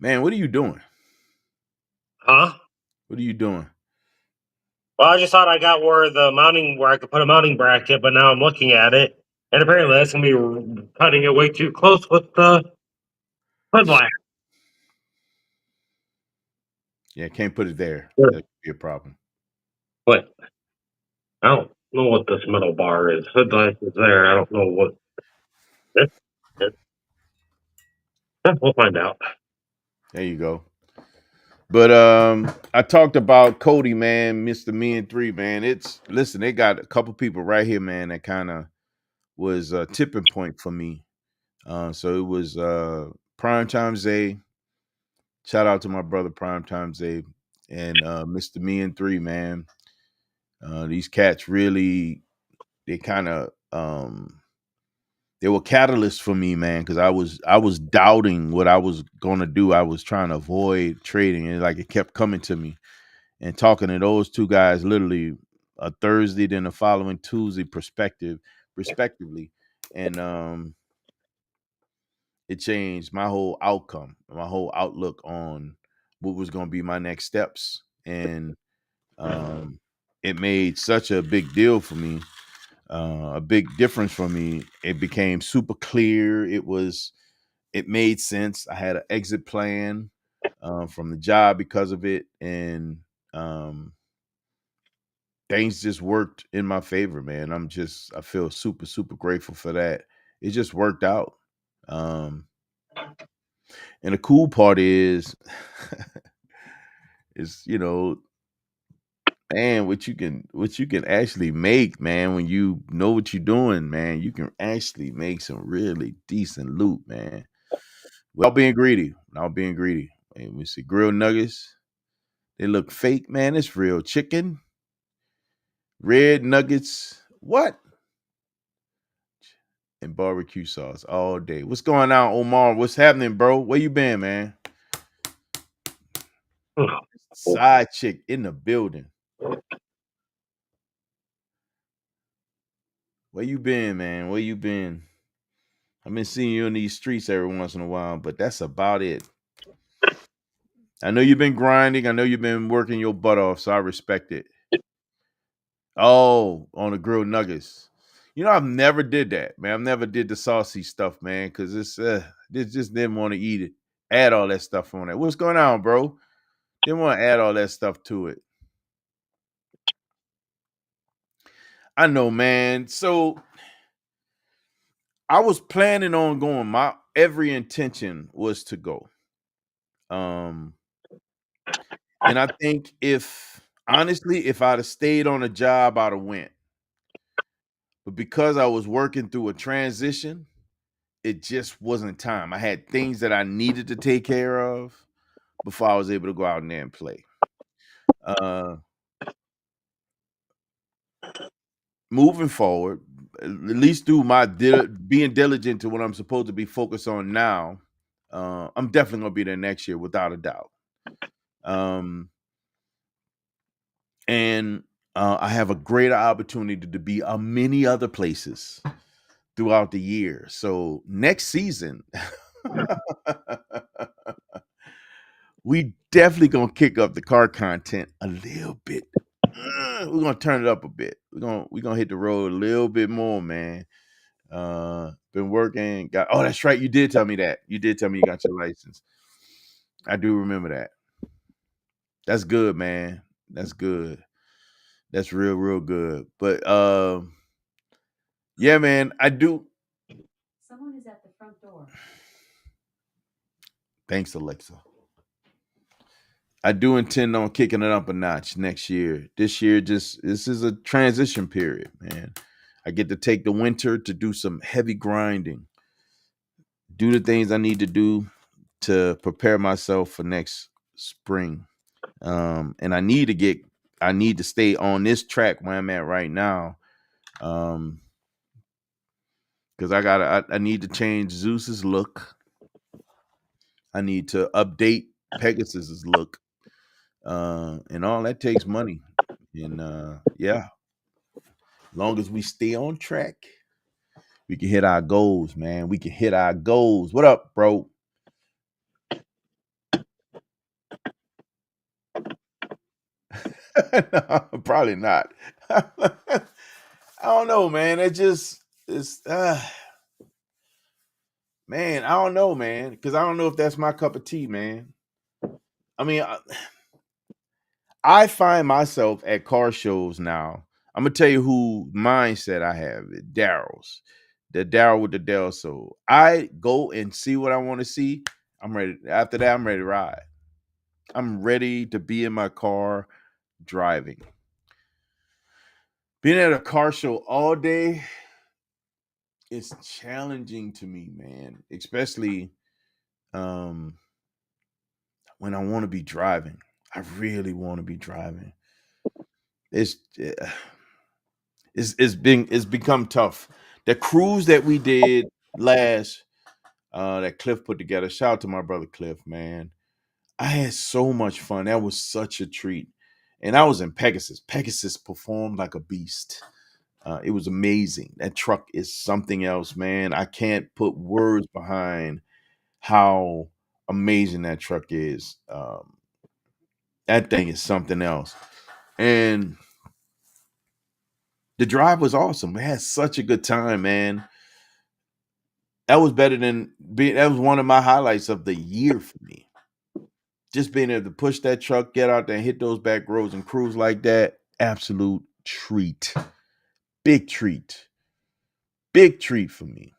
Man, what are you doing? Huh? What are you doing? Well, I just thought I got where I could put a mounting bracket, but now I'm looking at it, and apparently that's gonna be cutting it way too close with the headlight. Yeah, can't put it there. Sure. That could be a problem. But I don't know what this metal bar is. Headlight is there. I don't know what this is. We'll find out. There you go. But I talked about Cody, man, Mr. Me and 3, man. Listen, they got a couple people right here, man, that kind of was a tipping point for me. So it was Primetime Zay. Shout out to my brother Primetime Zay and Mr. Me and 3, man. These cats really, they kind of they were catalysts for me, man, because I was doubting what I was gonna do. I was trying to avoid trading, and like it kept coming to me. And talking to those two guys, literally a Thursday, then the following Tuesday, respectively, and it changed my whole outcome, my whole outlook on what was going to be my next steps, and it made such a big deal for me. A big difference for me. It became super clear. It made sense. I had an exit plan from the job because of it, and things just worked in my favor, man. I feel super super grateful for that. It just worked out. And the cool part is, man, what you can actually make, man, when you know what you're doing, man, you can actually make some really decent loot, man. Without being greedy. And we see grilled nuggets. They look fake, man. It's real chicken. Red nuggets. What? And barbecue sauce all day. What's going on, Omar? What's happening, bro? Where you been, man? Side chick in the building. Where you been, man? Where you been? I've been seeing you in these streets every once in a while, but that's about it. I know you've been grinding. I know you've been working your butt off, so I respect it. Oh, on the grilled nuggets. I've never did that, man. I've never did the saucy stuff, man, because it's just didn't want to eat it. Add all that stuff on it. What's going on, bro? Didn't want to add all that stuff to it. I know, man. So I was planning on going. My every intention was to go. And I think if honestly, if I'd have stayed on a job, I'd have went. But because I was working through a transition, it just wasn't time. I had things that I needed to take care of before I was able to go out in there and play. Moving forward, at least through my being diligent to what I'm supposed to be focused on now, I'm definitely gonna be there next year without a doubt. And I have a greater opportunity to be many other places throughout the year. So next season, we definitely gonna kick up the car content a little bit. We're gonna turn it up a bit. We're gonna hit the road a little bit more, man. Been working. Oh, that's right. You did tell me that. You did tell me you got your license. I do remember that. That's good, man. That's good. That's real, real good. But yeah, man, I do. Someone is at the front door. Thanks, Alexa. I do intend on kicking it up a notch next year. This year, this is a transition period, man. I get to take the winter to do some heavy grinding, do the things I need to do to prepare myself for next spring. And I need to stay on this track where I'm at right now. Because I need to change Zeus's look. I need to update Pegasus's look. And all that takes money. And yeah, as long as we stay on track, we can hit our goals, man. We can hit our goals. What up, bro? No, probably not. I don't know, man. It's man, I don't know, man, because I don't know if that's my cup of tea, man. I mean, I find myself at car shows now. I'm gonna tell you who mindset I have. Daryl's, the Daryl with the Del Soul. I go and see what I want to see. I'm ready. After that, I'm ready to ride. I'm ready to be in my car driving. Being at a car show all day is challenging to me, man. Especially when I want to be driving. I really want to be driving. It's it's become tough. The cruise that we did last that Cliff put together. Shout out to my brother Cliff, man. I had so much fun. That was such a treat. And I was in Pegasus. Pegasus performed like a beast. It was amazing. That truck is something else, man. I can't put words behind how amazing that truck is. That thing is something else. And the drive was awesome. We had such a good time, man. That was better than that was one of my highlights of the year for me. Just being able to push that truck, get out there and hit those back roads and cruise like that. Absolute treat. Big treat. Big treat for me.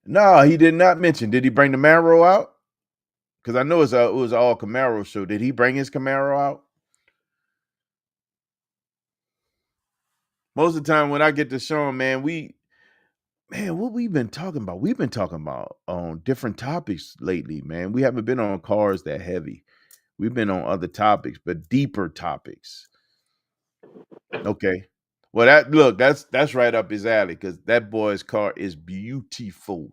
No, he did not mention. Did he bring the Camaro out? Because I know it was all Camaro show. Did he bring his Camaro out? Most of the time when I get to show him, man, what we've been talking about? We've been talking about on different topics lately, man. We haven't been on cars that heavy. We've been on other topics, but deeper topics. Okay. Well, that's right up his alley because that boy's car is beautiful,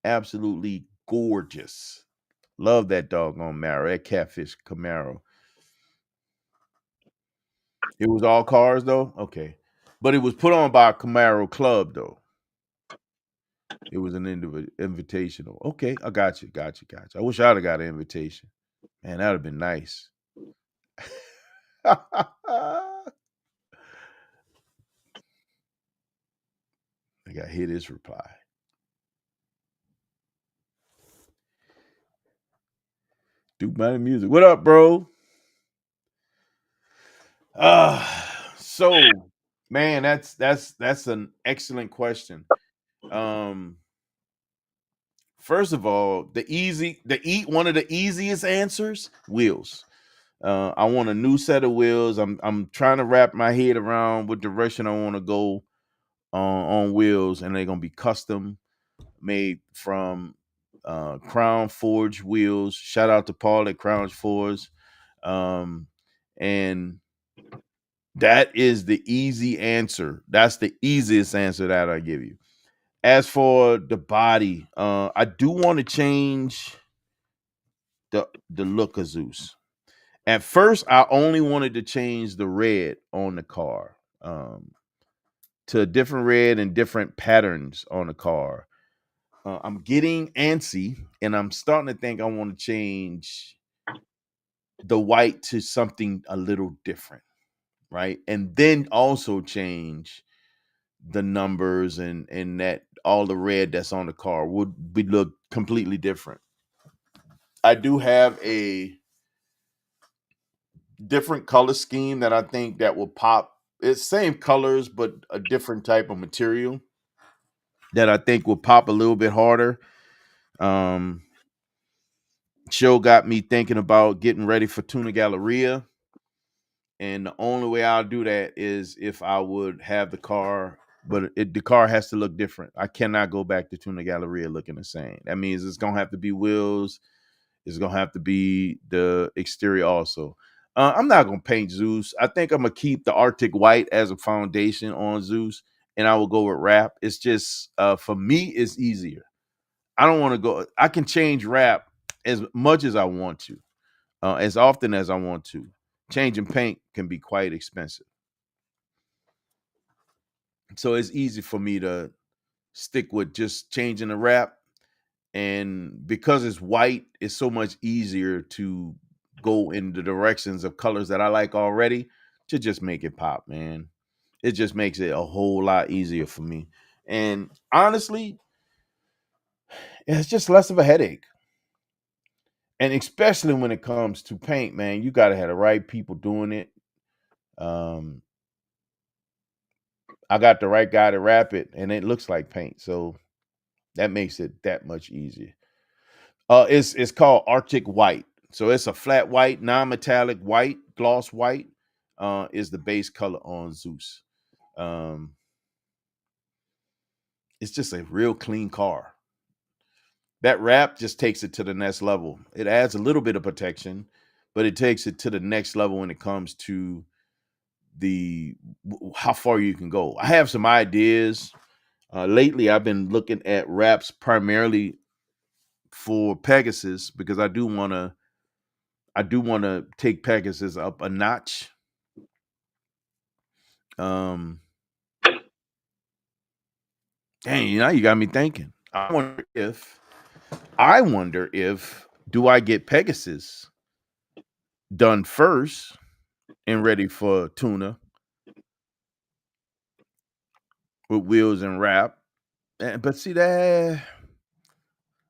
absolutely gorgeous. Love that doggone Camaro, that catfish Camaro. It was all cars though, okay, but it was put on by a Camaro club though. It was an invitational. Okay, I got you. I wish I'd have got an invitation. Man, that'd have been nice. I got hit his reply. Duke Mighty Music. What up, bro? So man, that's an excellent question. First of all, one of the easiest answers, wheels. I want a new set of wheels. I'm trying to wrap my head around what direction I want to go on wheels, and they're gonna be custom made from Crown Forge wheels. Shout out to Paul at Crown Forge. And that is the easy answer. That's the easiest answer that I give you. As for the body, I do want to change the look of Zeus. At first, I only wanted to change the red on the car to a different red and different patterns on the car. I'm getting antsy, and I'm starting to think I want to change the white to something a little different, right? And then also change the numbers and that all the red that's on the car would look completely different. I do have a different color scheme that I think that will pop. It's same colors, but a different type of material that I think will pop a little bit harder. Show got me thinking about getting ready for Tuna Galleria. And the only way I'll do that is if I would have the car, but the car has to look different. I cannot go back to Tuna Galleria looking the same. That means it's going to have to be wheels. It's going to have to be the exterior also. I'm not going to paint Zeus. I think I'm going to keep the Arctic White as a foundation on Zeus, and I will go with wrap. It's just, for me, it's easier. I don't want to go. I can change wrap as much as I want to, as often as I want to. Changing paint can be quite expensive. So it's easy for me to stick with just changing the wrap. And because it's white, it's so much easier to go in the directions of colors that I like already to just make it pop, man. It just makes it a whole lot easier for me. And honestly, it's just less of a headache. And especially when it comes to paint, man, you got to have the right people doing it. I got the right guy to wrap it, and it looks like paint. So that makes it that much easier. It's called Arctic White. So it's a flat white, non-metallic white, gloss white, is the base color on Zeus. It's just a real clean car. That wrap just takes it to the next level. It adds a little bit of protection, but it takes it to the next level when it comes to how far you can go. I have some ideas. Lately, I've been looking at wraps primarily for Pegasus because I do want to take Pegasus up a notch. Dang, now you got me thinking. I wonder if do I get Pegasus done first and ready for Tuna with wheels and wrap. But see that,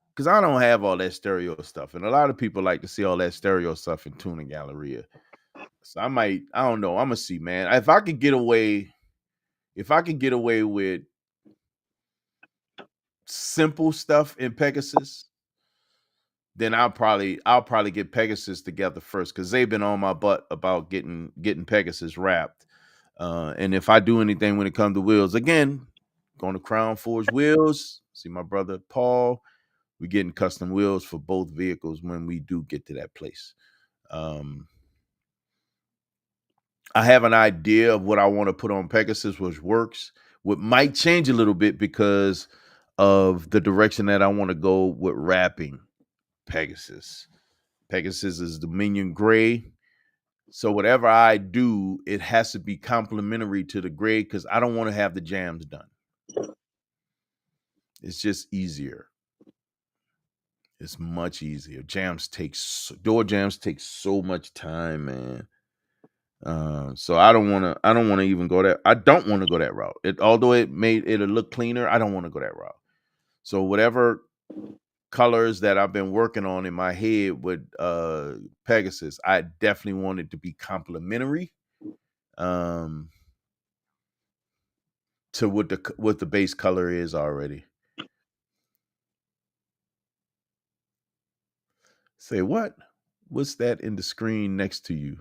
because I don't have all that stereo stuff, and a lot of people like to see all that stereo stuff in Tuna Galleria. So I don't know. I'm gonna see, man. If I could get away with simple stuff in Pegasus, then I'll probably get Pegasus together first because they've been on my butt about getting Pegasus wrapped. And if I do anything when it comes to wheels, again, going to Crown Forge Wheels. See my brother Paul. We're getting custom wheels for both vehicles when we do get to that place. I have an idea of what I want to put on Pegasus, which works. What might change a little bit because of the direction that I want to go with wrapping Pegasus. Pegasus is Dominion Gray. So whatever I do, it has to be complementary to the gray because I don't want to have the jams done. It's just easier. It's much easier. Door jams take so much time, man. So I don't want to even go that. I don't want to go that route. Although it made it'll look cleaner, I don't want to go that route. So whatever colors that I've been working on in my head with Pegasus, I definitely want it to be complementary to what the base color is already. Say what? What's that in the screen next to you?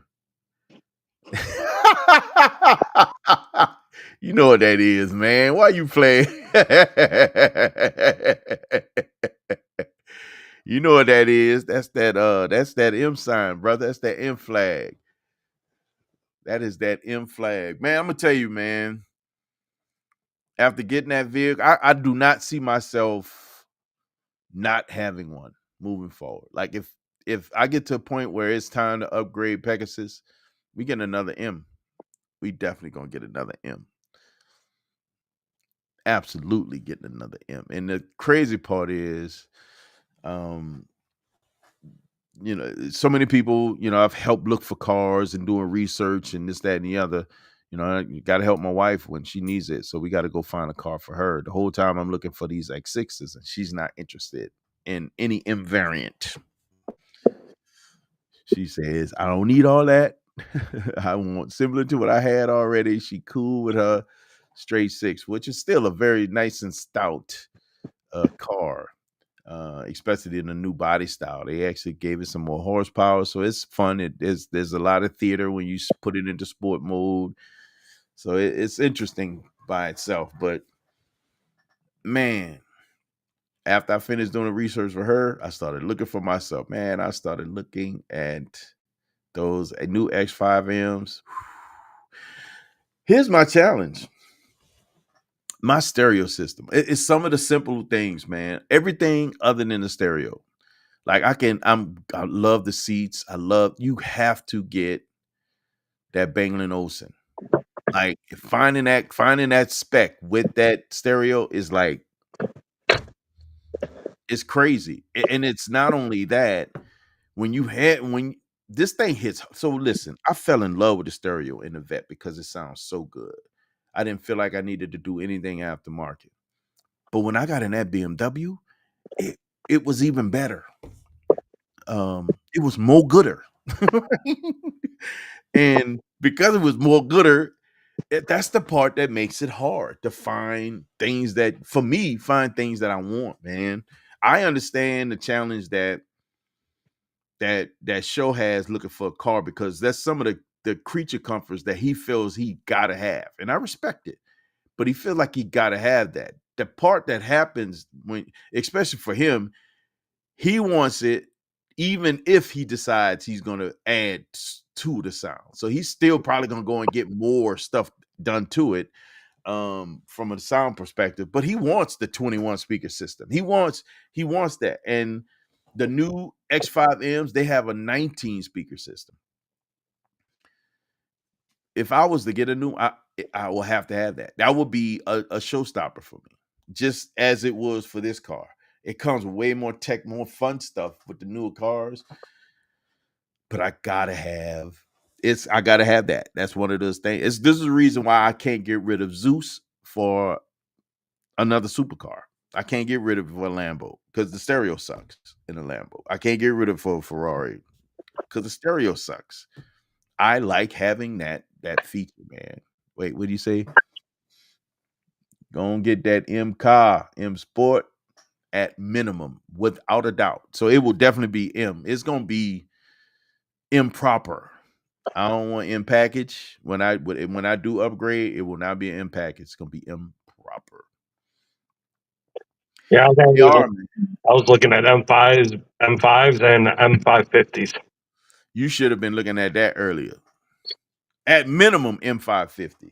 You know what that is, man. Why you playing? You know what that is. That's that M sign, brother. That's that M flag. That is that M flag. Man, I'm gonna tell you, man. After getting that vehicle, I do not see myself not having one moving forward. Like if I get to a point where it's time to upgrade Pegasus, we get another M. We definitely gonna get another M. Absolutely getting another M. And the crazy part is, you know, so many people, you know, I've helped look for cars and doing research and this, that, and the other. You know, you got to help my wife when she needs it. So we got to go find a car for her. The whole time I'm looking for these X6s and she's not interested in any M variant. She says, I don't need all that. I want similar to what I had already. She cool with her straight 6, which is still a very nice and stout car, especially in the new body style. They actually gave it some more horsepower, so it's fun. There's a lot of theater when you put it into sport mode, so it's interesting by itself. But man, after I finished doing the research for her, I started looking for myself. Man, I started looking at those new X5Ms. Here's my challenge. My stereo system. It's some of the simple things, man. Everything other than the stereo. Like I love the seats. You have to get that Bang & Olufsen. Like finding that spec with that stereo is like, it's crazy. And it's not only that, when this thing hits. So listen, I fell in love with the stereo in the Vet because it sounds so good. I didn't feel like I needed to do anything aftermarket. But when I got in that BMW, it was even better. It was more gooder. And because it was more gooder, that's the part that makes it hard to find things that I want, man. I understand the challenge that show has looking for a car, because that's some of the creature comforts that he feels he gotta have. And I respect it, but he feels like he gotta have that. The part that happens when, especially for him, he wants it even if he decides he's going to add to the sound. So he's still probably going to go and get more stuff done to it from a sound perspective, but he wants the 21 speaker system. He wants that. And the new X5Ms, they have a 19 speaker system. If I was to get a new, I will have to have that. That would be a showstopper for me, just as it was for this car. It comes with way more tech, more fun stuff with the newer cars. But I gotta have that. That's one of those things. This is the reason why I can't get rid of Zeus for another supercar. I can't get rid of it for a Lambo because the stereo sucks in a Lambo. I can't get rid of it for a Ferrari because the stereo sucks. I like having that feature, man. Wait, what do you say? Go and get that M car, M Sport at minimum, without a doubt. So it will definitely be M. It's gonna be improper. I don't want M package. When I do upgrade, it will not be an M package. It's gonna be improper. Yeah, I was looking at M5s and M550s. You should have been looking at that earlier. At minimum, M550.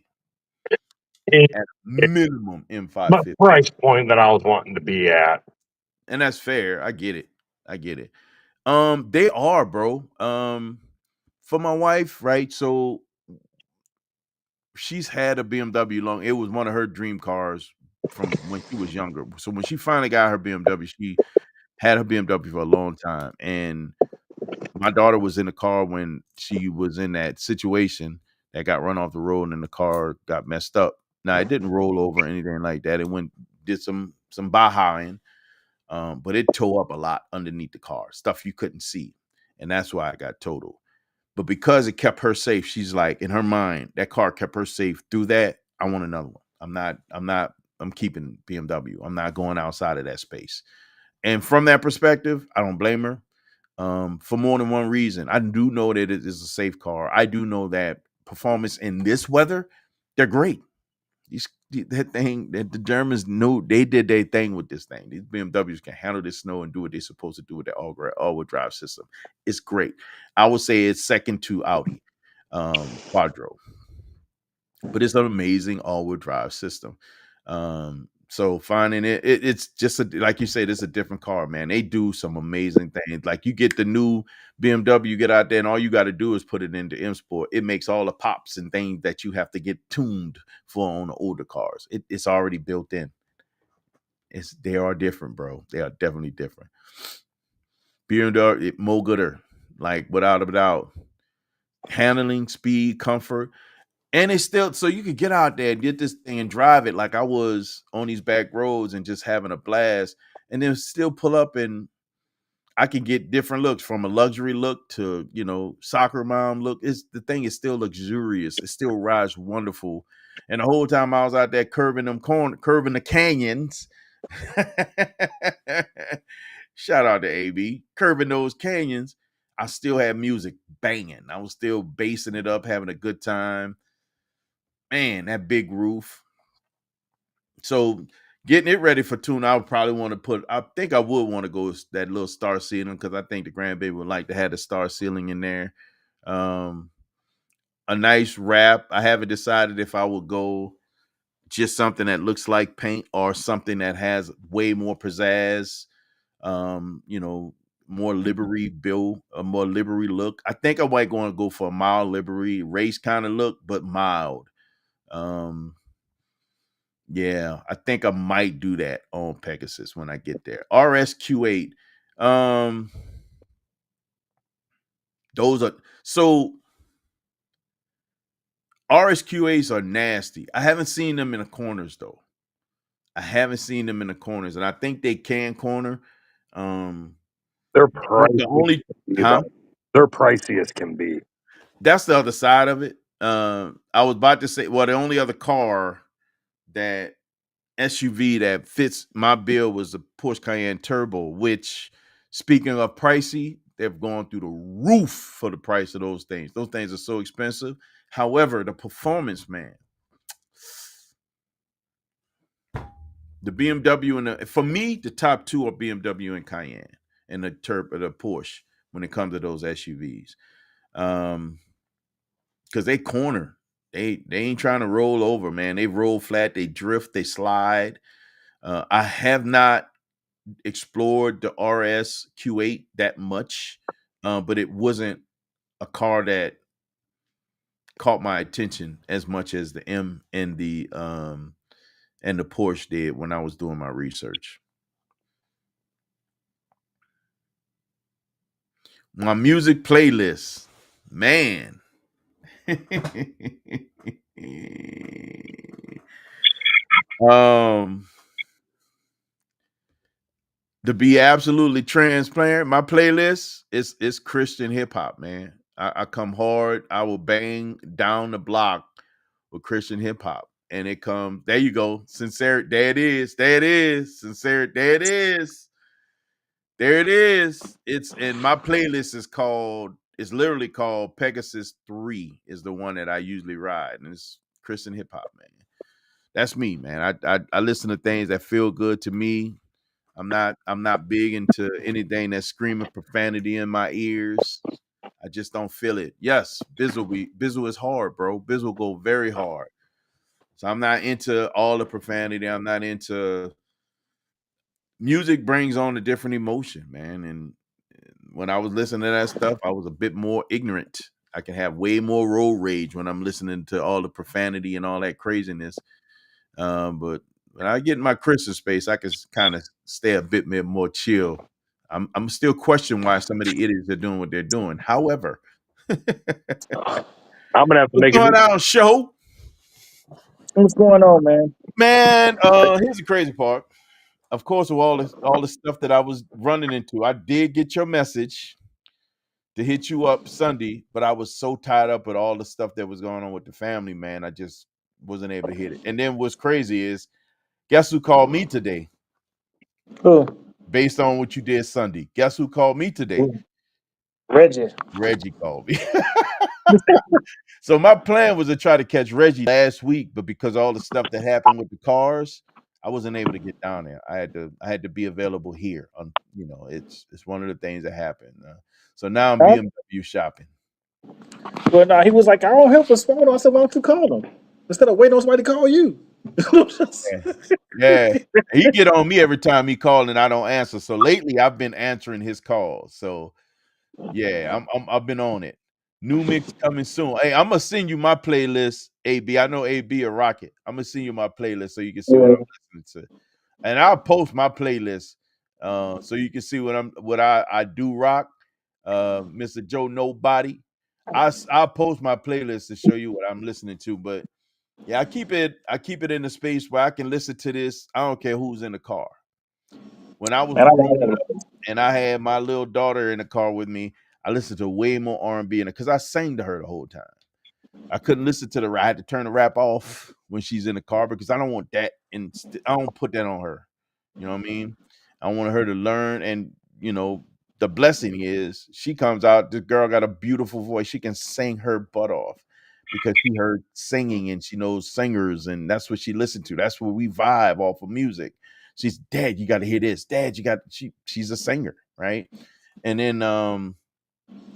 At minimum, M550. My price point that I was wanting to be at. And that's fair. I get it. They are, bro. For my wife, right? So she's had a BMW long. It was one of her dream cars from when she was younger. So when she finally got her BMW, she had her BMW for a long time. And my daughter was in the car when she was in that situation that got run off the road and the car got messed up. Now, it didn't roll over or anything like that. It did some Bajaing. but it tore up a lot underneath the car, stuff you couldn't see, and that's why I got totaled. But because it kept her safe, she's like, in her mind, that car kept her safe through that. I want another one. I'm keeping BMW. I'm not going outside of that space. And from that perspective, I don't blame her. For more than one reason. I do know that it is a safe car. I do know that performance in this weather, they're great. The Germans knew they did their thing with this thing. These BMWs can handle this snow and do what they're supposed to do with their all-wheel drive system. It's great. I would say it's second to Audi Quattro, but it's an amazing all-wheel drive system. So finding it's just like you said, it's a different car, man. They do some amazing things. Like you get the new BMW, you get out there, and all you got to do is put it into M Sport. It makes all the pops and things that you have to get tuned for on the older cars. It's already built in. They are different, bro. They are definitely different. BMW, more gooder, like without a doubt. Handling, speed, comfort. And it's still, so you could get out there and get this thing and drive it like I was on these back roads and just having a blast, and then still pull up and I can get different looks, from a luxury look to, soccer mom look. The thing is still luxurious. It still rides wonderful. And the whole time I was out there curving the canyons. Shout out to AB. Curving those canyons, I still had music banging. I was still basing it up, having a good time. Man, that big roof. So getting it ready for tune, I would probably want to I think I would want to go with that little star ceiling, because I think the grandbaby would like to have the star ceiling in there. A nice wrap. I haven't decided if I would go just something that looks like paint or something that has way more pizzazz, more livery build, a more livery look. I think I might want to go for a mild livery race kind of look, but mild. Yeah, I think I might do that on Pegasus when I get there. RSQ8. Those are so RSQ8s are nasty. I haven't seen them in the corners though. And I think they can corner. They're pricey. They're pricey as can be. That's the other side of it. I was about to say, well, the only other car that SUV that fits my bill was the Porsche Cayenne Turbo, which, speaking of pricey, they've gone through the roof for the price of those things. Those things are so expensive. However, the performance, man, the BMW for me, the top two are BMW and Cayenne, and the Porsche when it comes to those SUVs, because they corner. They ain't trying to roll over, man. They roll flat, they drift, they slide. I have not explored the RS Q8 that much, but it wasn't a car that caught my attention as much as the M and the Porsche did when I was doing my research. My music playlist, man. To be absolutely transparent, my playlist is Christian hip hop, man. I come hard. I will bang down the block with Christian hip hop, and it comes. There you go, sincere. There it is. Sincere. There it is. It's and my playlist is called. It's literally called Pegasus 3. Is the one that I usually ride, and it's Christian hip hop, man. That's me, man. I listen to things that feel good to me. I'm not big into anything that's screaming profanity in my ears. I just don't feel it. Yes, Bizzle is hard, bro. Bizzle go very hard. So I'm not into all the profanity. I'm not into music. Brings on a different emotion, man. And when I was listening to that stuff, I was a bit more ignorant. I can have way more road rage when I'm listening to all the profanity and all that craziness. But when I get in my Christian space, I can kind of stay a bit more chill. I'm still questioning why some of the idiots are doing what they're doing. However, I'm gonna have to make going out show. What's going on, man? Man, here's the crazy part. of course, with all the stuff that I was running into, I did get your message to hit you up Sunday, but I was so tied up with all the stuff that was going on with the family, man. I just wasn't able to hit it. And then what's crazy is, guess who called me today? Who? Based on what you did Sunday. Guess who called me today? Reggie. Reggie called me. So my plan was to try to catch Reggie last week, but because all the stuff that happened with the cars, I wasn't able to get down there. I had to be available here. You know, it's one of the things that happened. So now I'm Huh? BMW shopping. Well, no, he was like, I don't help his phone. I said, why don't you call him instead of waiting on somebody to call you? Yeah, he get on me every time he called and I don't answer. So lately I've been answering his calls. So yeah, I've been on it. New mix coming soon. Hey, I'm gonna send you my playlist, AB. I know AB a rocket. I'm gonna send you my playlist so you can see what I'm listening to, and I'll post my playlist so you can see what I do rock. Mr. Joe Nobody. I'll post my playlist to show you what I'm listening to. But yeah, I keep it in a space where I can listen to this. I don't care who's in the car. When I was growing up and I had my little daughter in the car with me, I listened to way more R&B in it because I sang to her the whole time. I couldn't listen to the rap. I had to turn the rap off when she's in the car because I don't want that, and I don't put that on her. You know what I mean? I want her to learn, and you know, the blessing is she comes out. This girl got a beautiful voice. She can sing her butt off because she heard singing and she knows singers, and that's what she listened to. That's where we vibe off of music. She's, Dad, you got to hear this. Dad, you got. She's a singer, right? And then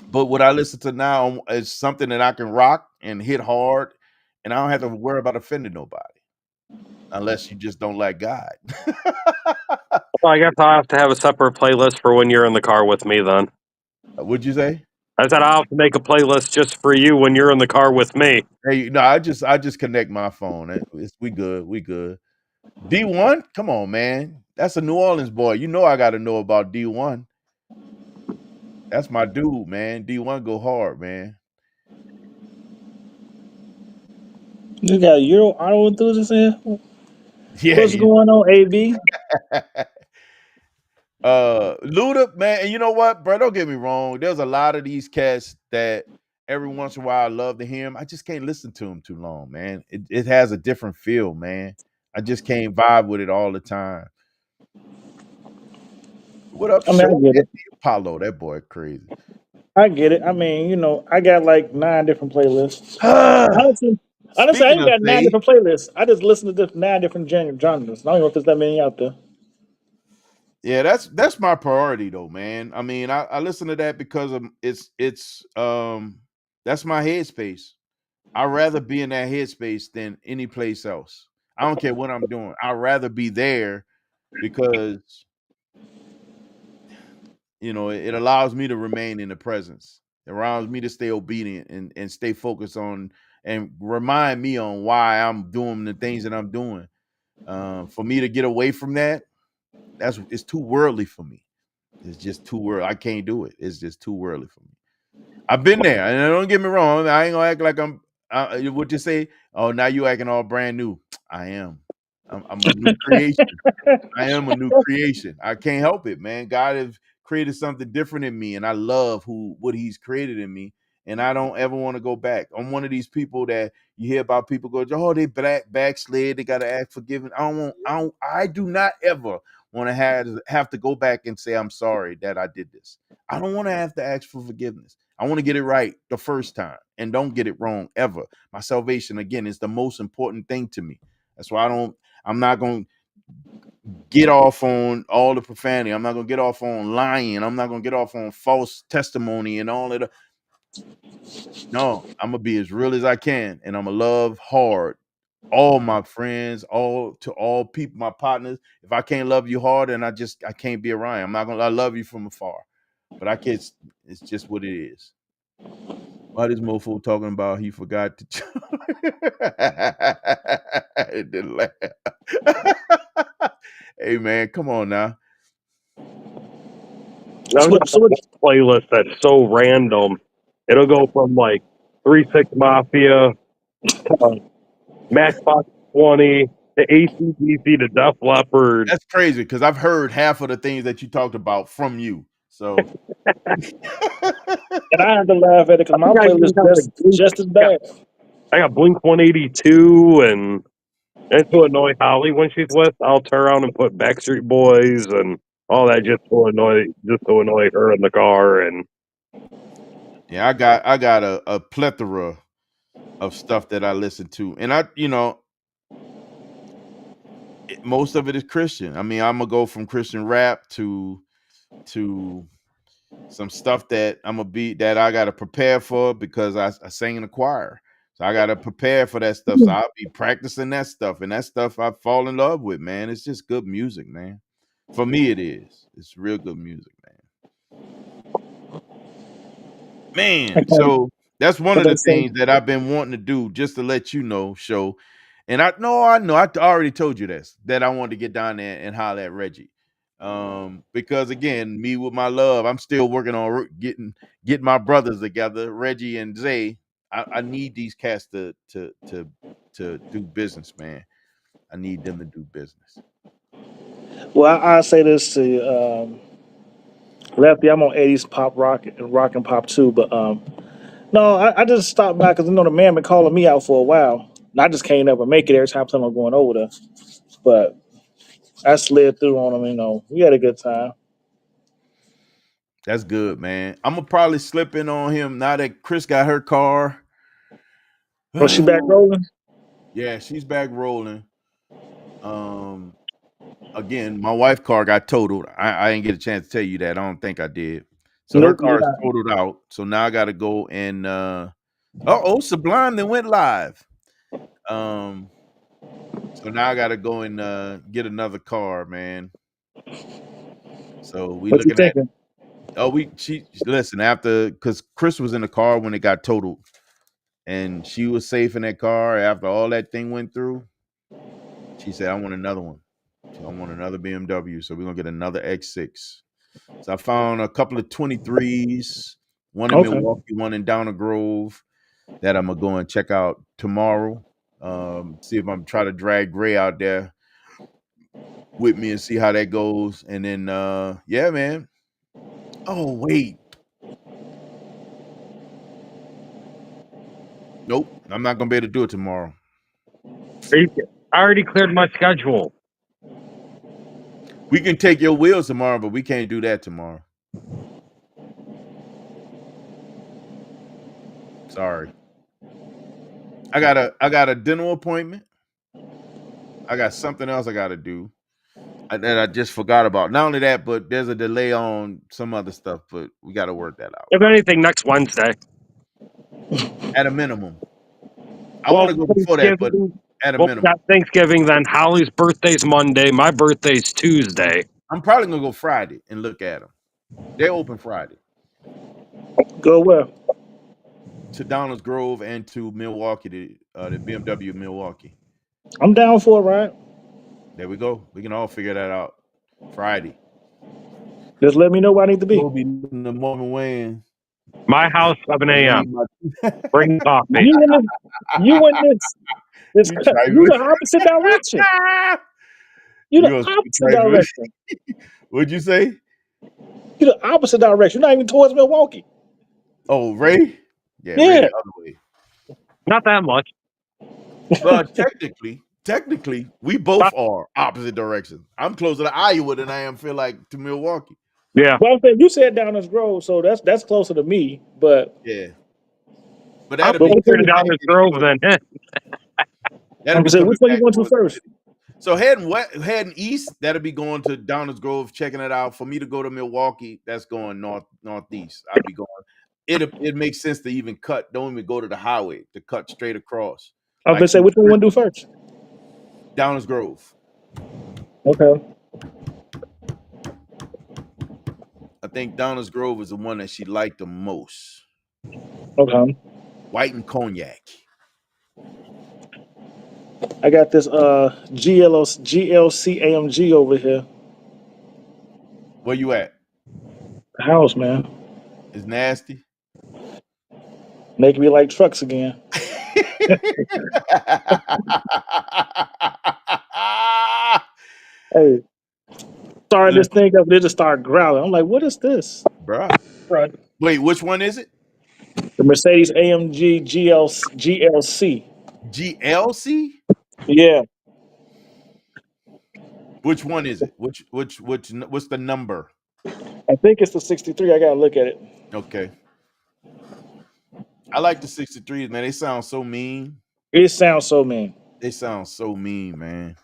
but what I listen to now is something that I can rock and hit hard, and I don't have to worry about offending nobody unless you just don't like God. Well, I guess I'll have to have a separate playlist for when you're in the car with me then. What'd you say? I said I'll have to make a playlist just for you when you're in the car with me. Hey, no, I just connect my phone. We good. We good. D1, come on, man. That's a New Orleans boy. You know I got to know about D1. That's my dude, man. D1 go hard, man. You got Euro Auto Enthusiast in? Yeah. What's going on, AB? Luda, man, and you know what, bro? Don't get me wrong. There's a lot of these cats that every once in a while I love to hear him. I just can't listen to him too long, man. It has a different feel, man. I just can't vibe with it all the time. What up, I mean, I Show? get it. Apollo, that boy crazy. I get it. I mean, you know, I got like 9 different playlists. Honestly, I Speaking ain't of got 9 Faye, different playlists. I just listen to 9 different genres. I don't know if there's that many out there. yeah, that's my priority though, man. I mean, I listen to that because of it's that's my headspace. I'd rather be in that headspace than any place else. I don't care what I'm doing. I'd rather be there because you know it allows me to remain in the presence. It allows me to stay obedient and stay focused on and remind me on why I'm doing the things that I'm doing. For me to get away from that, it's too worldly for me. It's just too worldly. I can't do it. It's just too worldly for me. I've been there, and don't get me wrong. I ain't gonna act like I'm. What you say? Oh, now you acting all brand new. I am. I'm a new creation. I am a new creation. I can't help it, man. God has created something different in me, and I love what He's created in me. And I don't ever want to go back. I'm one of these people that you hear about people go, oh, they backslid, they got to ask forgiveness. I do not ever want to have to go back and say I'm sorry that I did this. I don't want to have to ask for forgiveness. I want to get it right the first time and don't get it wrong ever. My salvation, again, is the most important thing to me. That's why I'm not going to get off on all the profanity. I'm not going to get off on lying. I'm not going to get off on false testimony and all of the. No, I'm going to be as real as I can. And I'm going to love hard all my friends, all people, my partners. If I can't love you hard, then I can't be around. I'm not going to, I love you from afar, but I can't, it's just what it is. Why this mofo talking about he forgot to it didn't laugh. Hey man, come on now. I've got a playlist that's so random. It'll go from like 3 6 Mafia to Matchbox 20 to AC/DC to Def Leppard. That's crazy because I've heard half of the things that you talked about from you. So And I had to laugh at it because my I playlist just as bad. I got Blink 182 and to annoy Holly when she's with, I'll turn around and put Backstreet Boys and all that just to annoy her in the car. And yeah, I got a plethora of stuff that I listen to, and most of it is Christian. I mean, I'm gonna go from Christian rap to some stuff that I gotta prepare for because I sing in a choir. So I gotta prepare for that stuff. So I'll be practicing that stuff, and that stuff I fall in love with, man. It's just good music, man. For me, it is. It's real good music, man. So that's one of the things that I've been wanting to do, just to let you know, show. And I know I already told you this, that I wanted to get down there and holler at Reggie. Because again, me with my love, I'm still working on getting my brothers together, Reggie and Zay. I need these cats to do business, man. I need them to do business. Well, I say this to Lefty. I'm on 80s pop rock and pop too, but no, I just stopped by because the man been calling me out for a while. And I just can't ever make it every time I'm going over there. But I slid through on him. We had a good time. That's good, man. I'm gonna probably slip in on him now that Chris got her car. Was she back rolling? Yeah, she's back rolling. Again, my wife's car got totaled. I didn't get a chance to tell you that. I don't think I did. So her car is totaled out. So now I got to go and Sublime then went live. So now I got to go and get another car, man. So we what looking at. Listen, after, because Chris was in the car when it got totaled, and she was safe in that car after all that thing went through. She said, I want another one. I want another BMW. So we're going to get another X6. So I found a couple of 23s, one in Milwaukee, one in Downer Grove, that I'm going to go and check out tomorrow. See if I'm trying to drag Gray out there with me and see how that goes. And then, yeah, man. Oh, wait. Nope. I'm not going to be able to do it tomorrow. I already cleared my schedule. We can take your wheels tomorrow, but we can't do that tomorrow. Sorry. I got a dental appointment. I got something else I got to do that I just forgot about. Not only that, but there's a delay on some other stuff, but we got to work that out. If anything, next Wednesday. At a minimum. I want to go before that, but at a minimum. Got Thanksgiving, then Holly's birthday's Monday. My birthday's Tuesday. I'm probably going to go Friday and look at them. They're open Friday. Go where? To Downers Grove and to Milwaukee, the BMW Milwaukee. I'm down for it, right? There we go. We can all figure that out. Friday. Just let me know where I need to be. We'll be in the moment when. My house, 7 a.m. Bring coffee. You in this you the opposite direction. You the opposite direction. What'd you say? You the opposite direction. You're not even towards Milwaukee. Oh, Ray? Yeah. Ray the other way. Not that much. Well, technically, we both are opposite directions. I'm closer to Iowa than I am to Milwaukee. Yeah. Well, I'm saying you said Downers Grove, so that's closer to me. But yeah. But that'll be closer to Downers Grove than it. I'm saying, which one you going to first? So heading east, that'll be going to Downers Grove, checking it out. For me to go to Milwaukee, that's going northeast. I'll be going. It makes sense to even cut. Don't even go to the highway, to cut straight across. I was gonna say, which one you want to do first? Downers Grove. Okay. I think Downers Grove is the one that she liked the most. Okay. White and cognac. I got this GLC AMG over here. Where you at? The house, man. It's nasty. Making me like trucks again. Hey, started this thing up, they just started growling. I'm like, what is this? Bruh. Right. Wait, which one is it? The Mercedes AMG GLC. GLC? Yeah, Which one is it? What's the number? I think it's the 63. I gotta look at it. Okay. I like the 63s, man. They sound so mean. It sounds so mean. They sound so mean, man.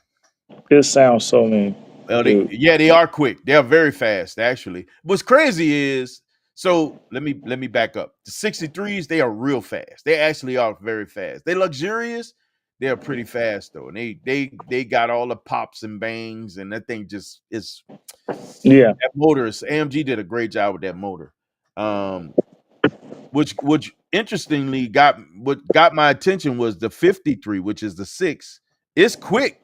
It sounds so mean, Well, dude. they are quick. They are very fast, actually. What's crazy is, so let me back up. The 63s, they are real fast. They actually are very fast. They luxurious. They are pretty fast though, and they got all the pops and bangs, and that thing just is. Yeah, That motor is AMG did a great job with that motor. Which interestingly got my attention was the 53, which is the 6. It's quick.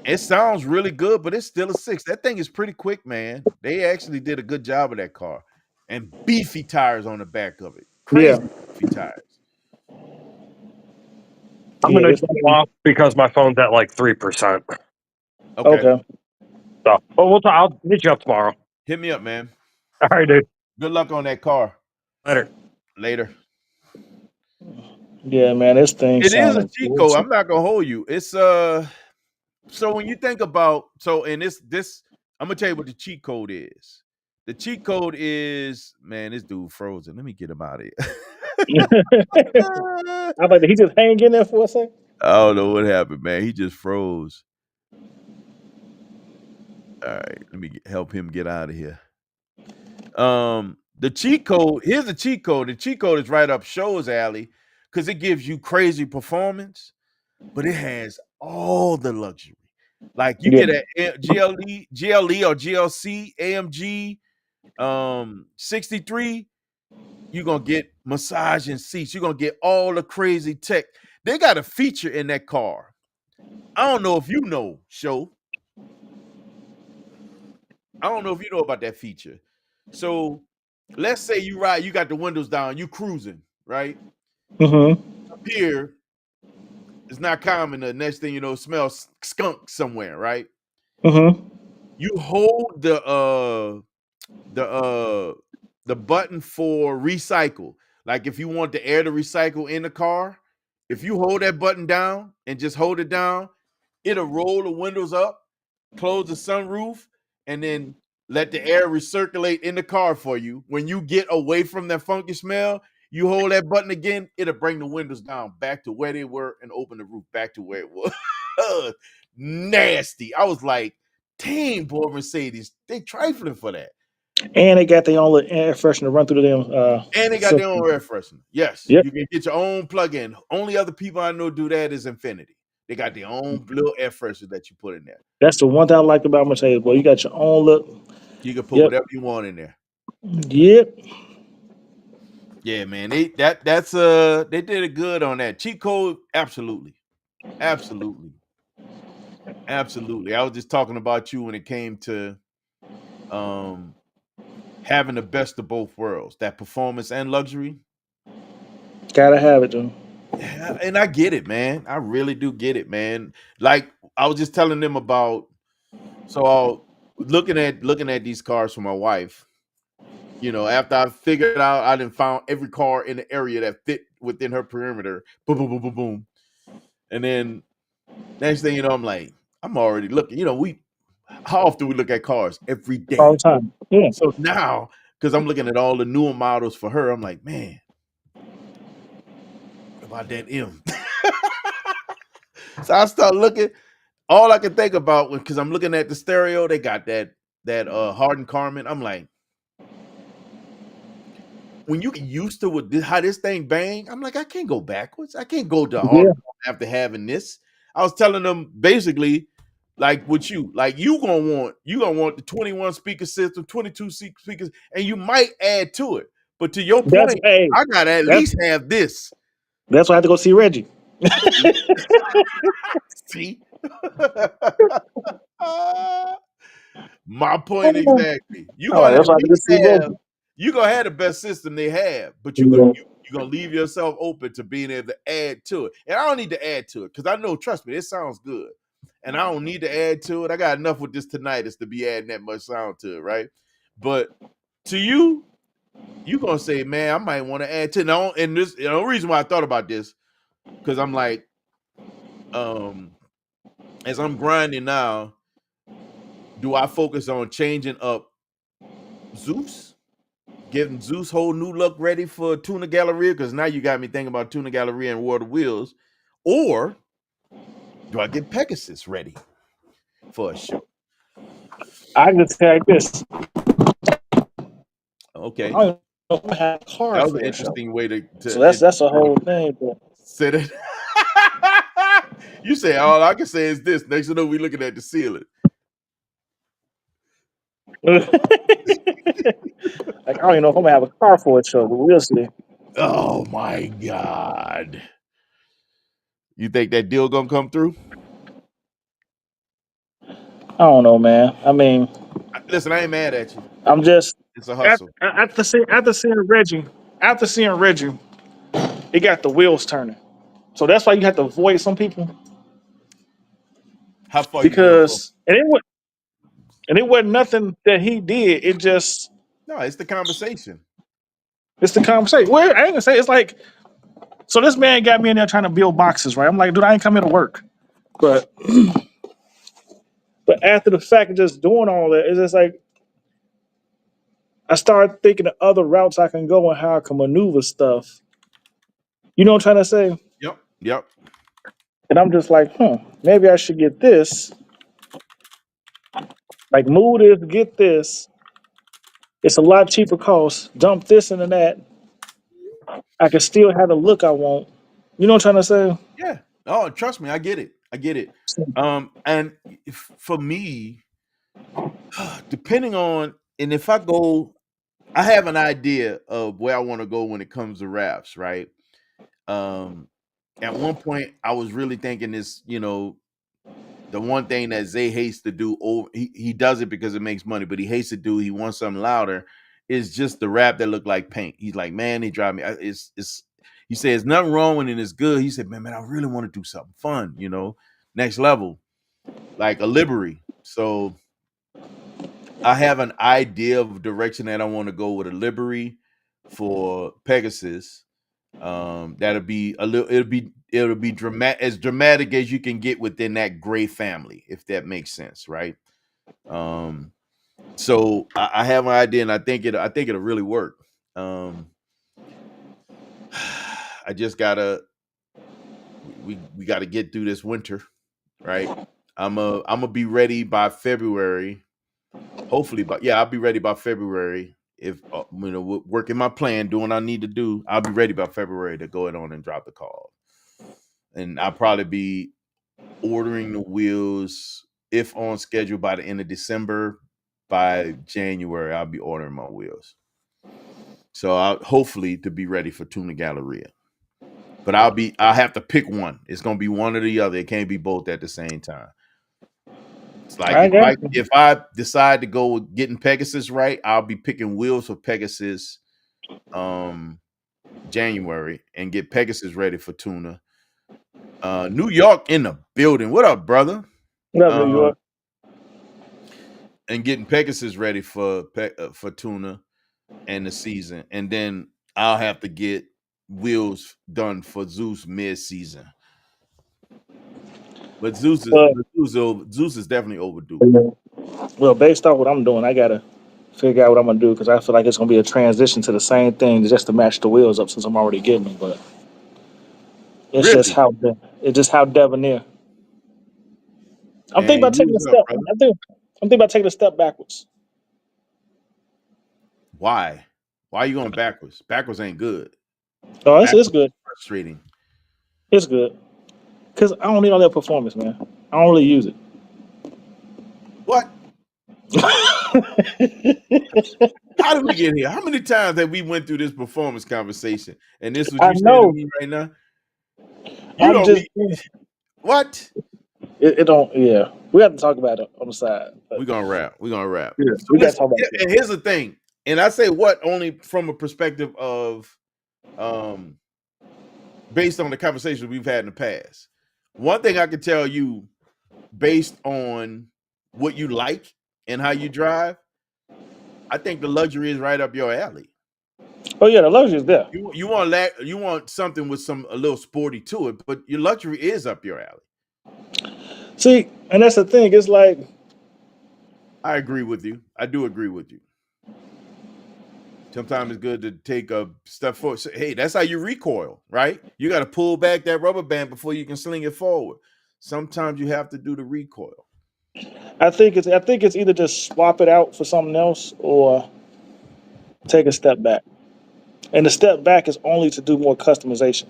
It sounds really good, but it's still a 6. That thing is pretty quick, man. They actually did a good job of that car. And beefy tires on the back of it. yeah, Crazy beefy tires. I'm yeah. gonna This jump off because my phone's at like 3%. Okay. okay. So, but I'll hit you up tomorrow. Hit me up, man. All right, dude. Good luck on that car. Later. Later. Yeah, man. This thing It is a sounded. cheat code. I'm not gonna hold you. It's so when you think about and this I'm gonna tell you what the cheat code is. The cheat code is, man, this dude frozen. Let me get him out of here. I'm like, did he just hang in there for a second? I don't know what happened, man. He just froze. All right, let me help him get out of here. The cheat code, here's the cheat code. The cheat code is right up Show's alley because it gives you crazy performance, but it has all the luxury. Like you Yeah. get a GLE or GLC AMG 63, you're gonna get massaging seats, you're gonna get all the crazy tech. They got a feature in that car. I don't know if you know, Show. I don't know if you know about that feature. So let's say you got the windows down, you cruising, right? Mm-hmm. Up here, it's not common. The next thing you know, smell skunk somewhere, right? Mm-hmm. You hold the button for recycle. Like if you want the air to recycle in the car, if you hold that button down and just hold it down, it'll roll the windows up, close the sunroof, and then let the air recirculate in the car for you. When you get away from that funky smell, you hold that button again, it'll bring the windows down back to where they were and open the roof back to where it was. Nasty. I was like, dang, boy, Mercedes, they trifling for that. And they got their own little air freshener run through them. And they got their own air freshener. Yes, Yep. you can get your own plug-in. Only other people I know do that is Infinity. They got their own little air freshener that you put in there. That's the one thing I like about Mercedes. Boy, you got your own look. You can put Yep. whatever you want in there. Yep. Yeah, man. They did it good on that. Cheat code, absolutely. Absolutely. Absolutely. I was just talking about you when it came to having the best of both worlds, that performance and luxury. Gotta have it, dude. Yeah, and I get it, man. I really do get it, man. Like I was just telling them about, so looking at these cars for my wife. You know, after I figured out, I done found every car in the area that fit within her perimeter. Boom, boom, boom, boom, boom. And then next thing you know, I'm like, I'm already looking. You know, how often we look at cars? Every day. All the time. Yeah. So now, because I'm looking at all the newer models for her, I'm like, man, what about that M? So I start looking. All I can think about, because I'm looking at the stereo, they got that hardened Carmen. I'm like, when you get used to how this thing bang, I'm like, I can't go backwards. I can't go to hard after having this. I was telling them basically, like with you, like you gonna want the 21 speaker system, 22 speakers, and you might add to it. But to your point, I gotta at least have this. That's why I have to go see Reggie. See? My point exactly. You're gonna have the best system they have, but you're gonna leave yourself open to being able to add to it. And I don't need to add to it because I know, trust me, it sounds good. and I don't need to add to it. I got enough with this tinnitus to be adding that much sound to it, right? But to you, you're gonna say, man, I might want to add to it. And this, the only reason why I thought about this, because I'm like, as I'm grinding now, do I focus on changing up Zeus, getting Zeus whole new look ready for Tuna Galleria? Because now you got me thinking about Tuna Galleria and War of the Wheels, or do I get Pegasus ready for a show? I can tell you this. Okay, I don't even know if I have a that card was for an a show. interesting way to So that's a whole thing. But said it. You say all I can say is this. Next thing you know, we looking at the ceiling. like, I don't even know if I'm gonna have a car for a show, but we'll see. Oh my God. You think that deal gonna come through? I don't know, man. I mean, Listen, I ain't mad at you. I'm just It's a hustle. after seeing Reggie, it got the wheels turning. So that's why you have to avoid some people How far you going, bro? because it wasn't nothing that he did. It just No, it's the conversation. it's the conversation. Well, I ain't gonna say it's like so. This man got me in there trying to build boxes, right? I'm like, dude, I ain't coming to work, but after the fact of just doing all that, it's just like I started thinking of other routes I can go and how I can maneuver stuff. You know what I'm trying to say? Yep. And I'm just like, maybe I should get this. Like, move this, get this. It's a lot cheaper cost. Dump this into that. I can still have the look I want. You know what I'm trying to say? Yeah. Oh, trust me, I get it. And for me, depending on, and if I go, I have an idea of where I want to go when it comes to raps, right? At one point, I was really thinking this, the one thing that Zay hates to do, he does it because it makes money, but he hates to do, he wants something louder, is just the rap that look like paint. He's like, man, they drive me. He says nothing wrong when it's good. He said, man, I really want to do something fun, next level, like a Liberty. So I have an idea of direction that I want to go with a Liberty for Pegasus. That'll be it'll be dramatic, as dramatic as you can get within that gray family, if that makes sense, right? So I have an idea, and I think it'll really work. I just gotta we gotta get through this winter, right? I'm gonna be ready by February. Hopefully, I'll be ready by February. If working my plan, doing what I need to do, I'll be ready by February to go on and drop the call. And I'll probably be ordering the wheels, if on schedule, by the end of December. By January, I'll be ordering my wheels. So I'll hopefully to be ready for Tuna Galleria. But I'll have to pick one. It's gonna be one or the other. It can't be both at the same time. It's like if I decide to go with getting Pegasus right, I'll be picking wheels for Pegasus January and get Pegasus ready for Tuna. New York in the building. What up, brother? New York. And getting Pegasus ready for Tuna and the season, and then I'll have to get wheels done for Zeus mid-season. But Zeus is definitely overdue. Well, based off what I'm doing, I gotta figure out what I'm gonna do because I feel like it's gonna be a transition to the same thing just to match the wheels up since I'm already getting them. But it's Really? just how debonair. I'm thinking about taking a step. I'm thinking about taking a step backwards. Why? Why are you going backwards? Backwards ain't good. Oh, it's good. Frustrating. It's good because I don't need all that performance, man. I don't really use it. What? How did we get here? How many times have we went through this performance conversation? And this what you saying to me right now? You don't what? It don't. Yeah, we have to talk about it on the side. We're gonna wrap. Yeah, so we gotta talk about it. And here's the thing. And I say what only from a perspective of based on the conversations we've had in the past. One thing I can tell you based on what you like and how you drive, I think the luxury is right up your alley. Oh yeah, the luxury is there. You want something with a little sporty to it, but your luxury is up your alley. See, and that's the thing. It's like, I agree with you. I do agree with you. Sometimes it's good to take a step forward. So, hey, that's how you recoil, right? You got to pull back that rubber band before you can sling it forward. Sometimes you have to do the recoil. I think it's either just swap it out for something else or take a step back. And the step back is only to do more customization.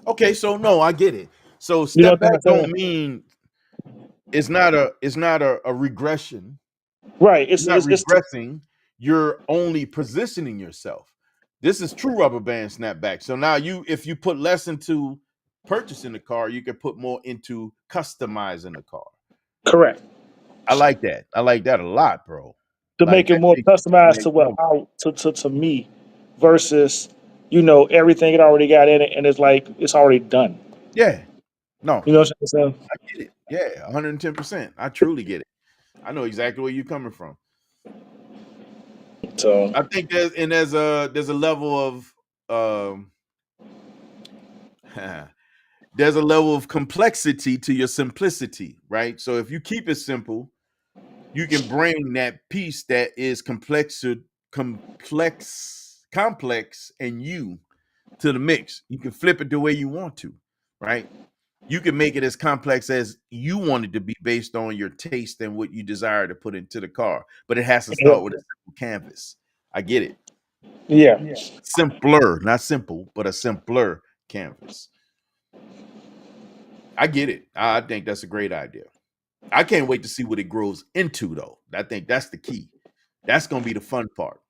Okay, so no, I get it. So You know step what I'm back saying? don't mean it's not a regression. Right. You're not regressing. You're only positioning yourself. This is true rubber band snapback. So now if you put less into purchasing the car, you can put more into customizing the car. Correct. I like that. I like that a lot, bro. To Like make it that more makes customized to me versus, everything it already got in it and it's like it's already done. yeah. No, You know what I'm saying? I get it. Yeah, 110%. I truly get it. I know exactly where you're coming from. So I think there's a level of there's a level of complexity to your simplicity, right? So if you keep it simple, you can bring that piece that is complex, and you to the mix. You can flip it the way you want to, right? You can make it as complex as you want it to be based on your taste and what you desire to put into the car. But it has to start with a simple canvas. I get it. yeah. Simpler, not simple, but a simpler canvas. I get it. I think that's a great idea. I can't wait to see what it grows into, though. I think that's the key. That's gonna be the fun part.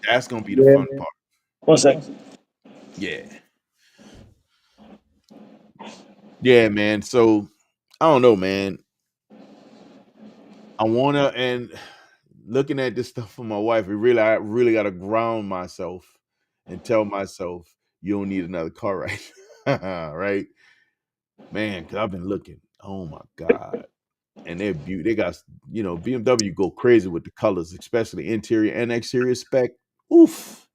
That's gonna be the Yeah. fun part. 1 second. Yeah. Yeah, man. So I don't know, man. I wanna and looking at this stuff for my wife, I really gotta ground myself and tell myself you don't need another car right. Right? Man, because I've been looking. Oh my God. And they're beautiful. They got, BMW go crazy with the colors, especially interior and exterior spec. Oof.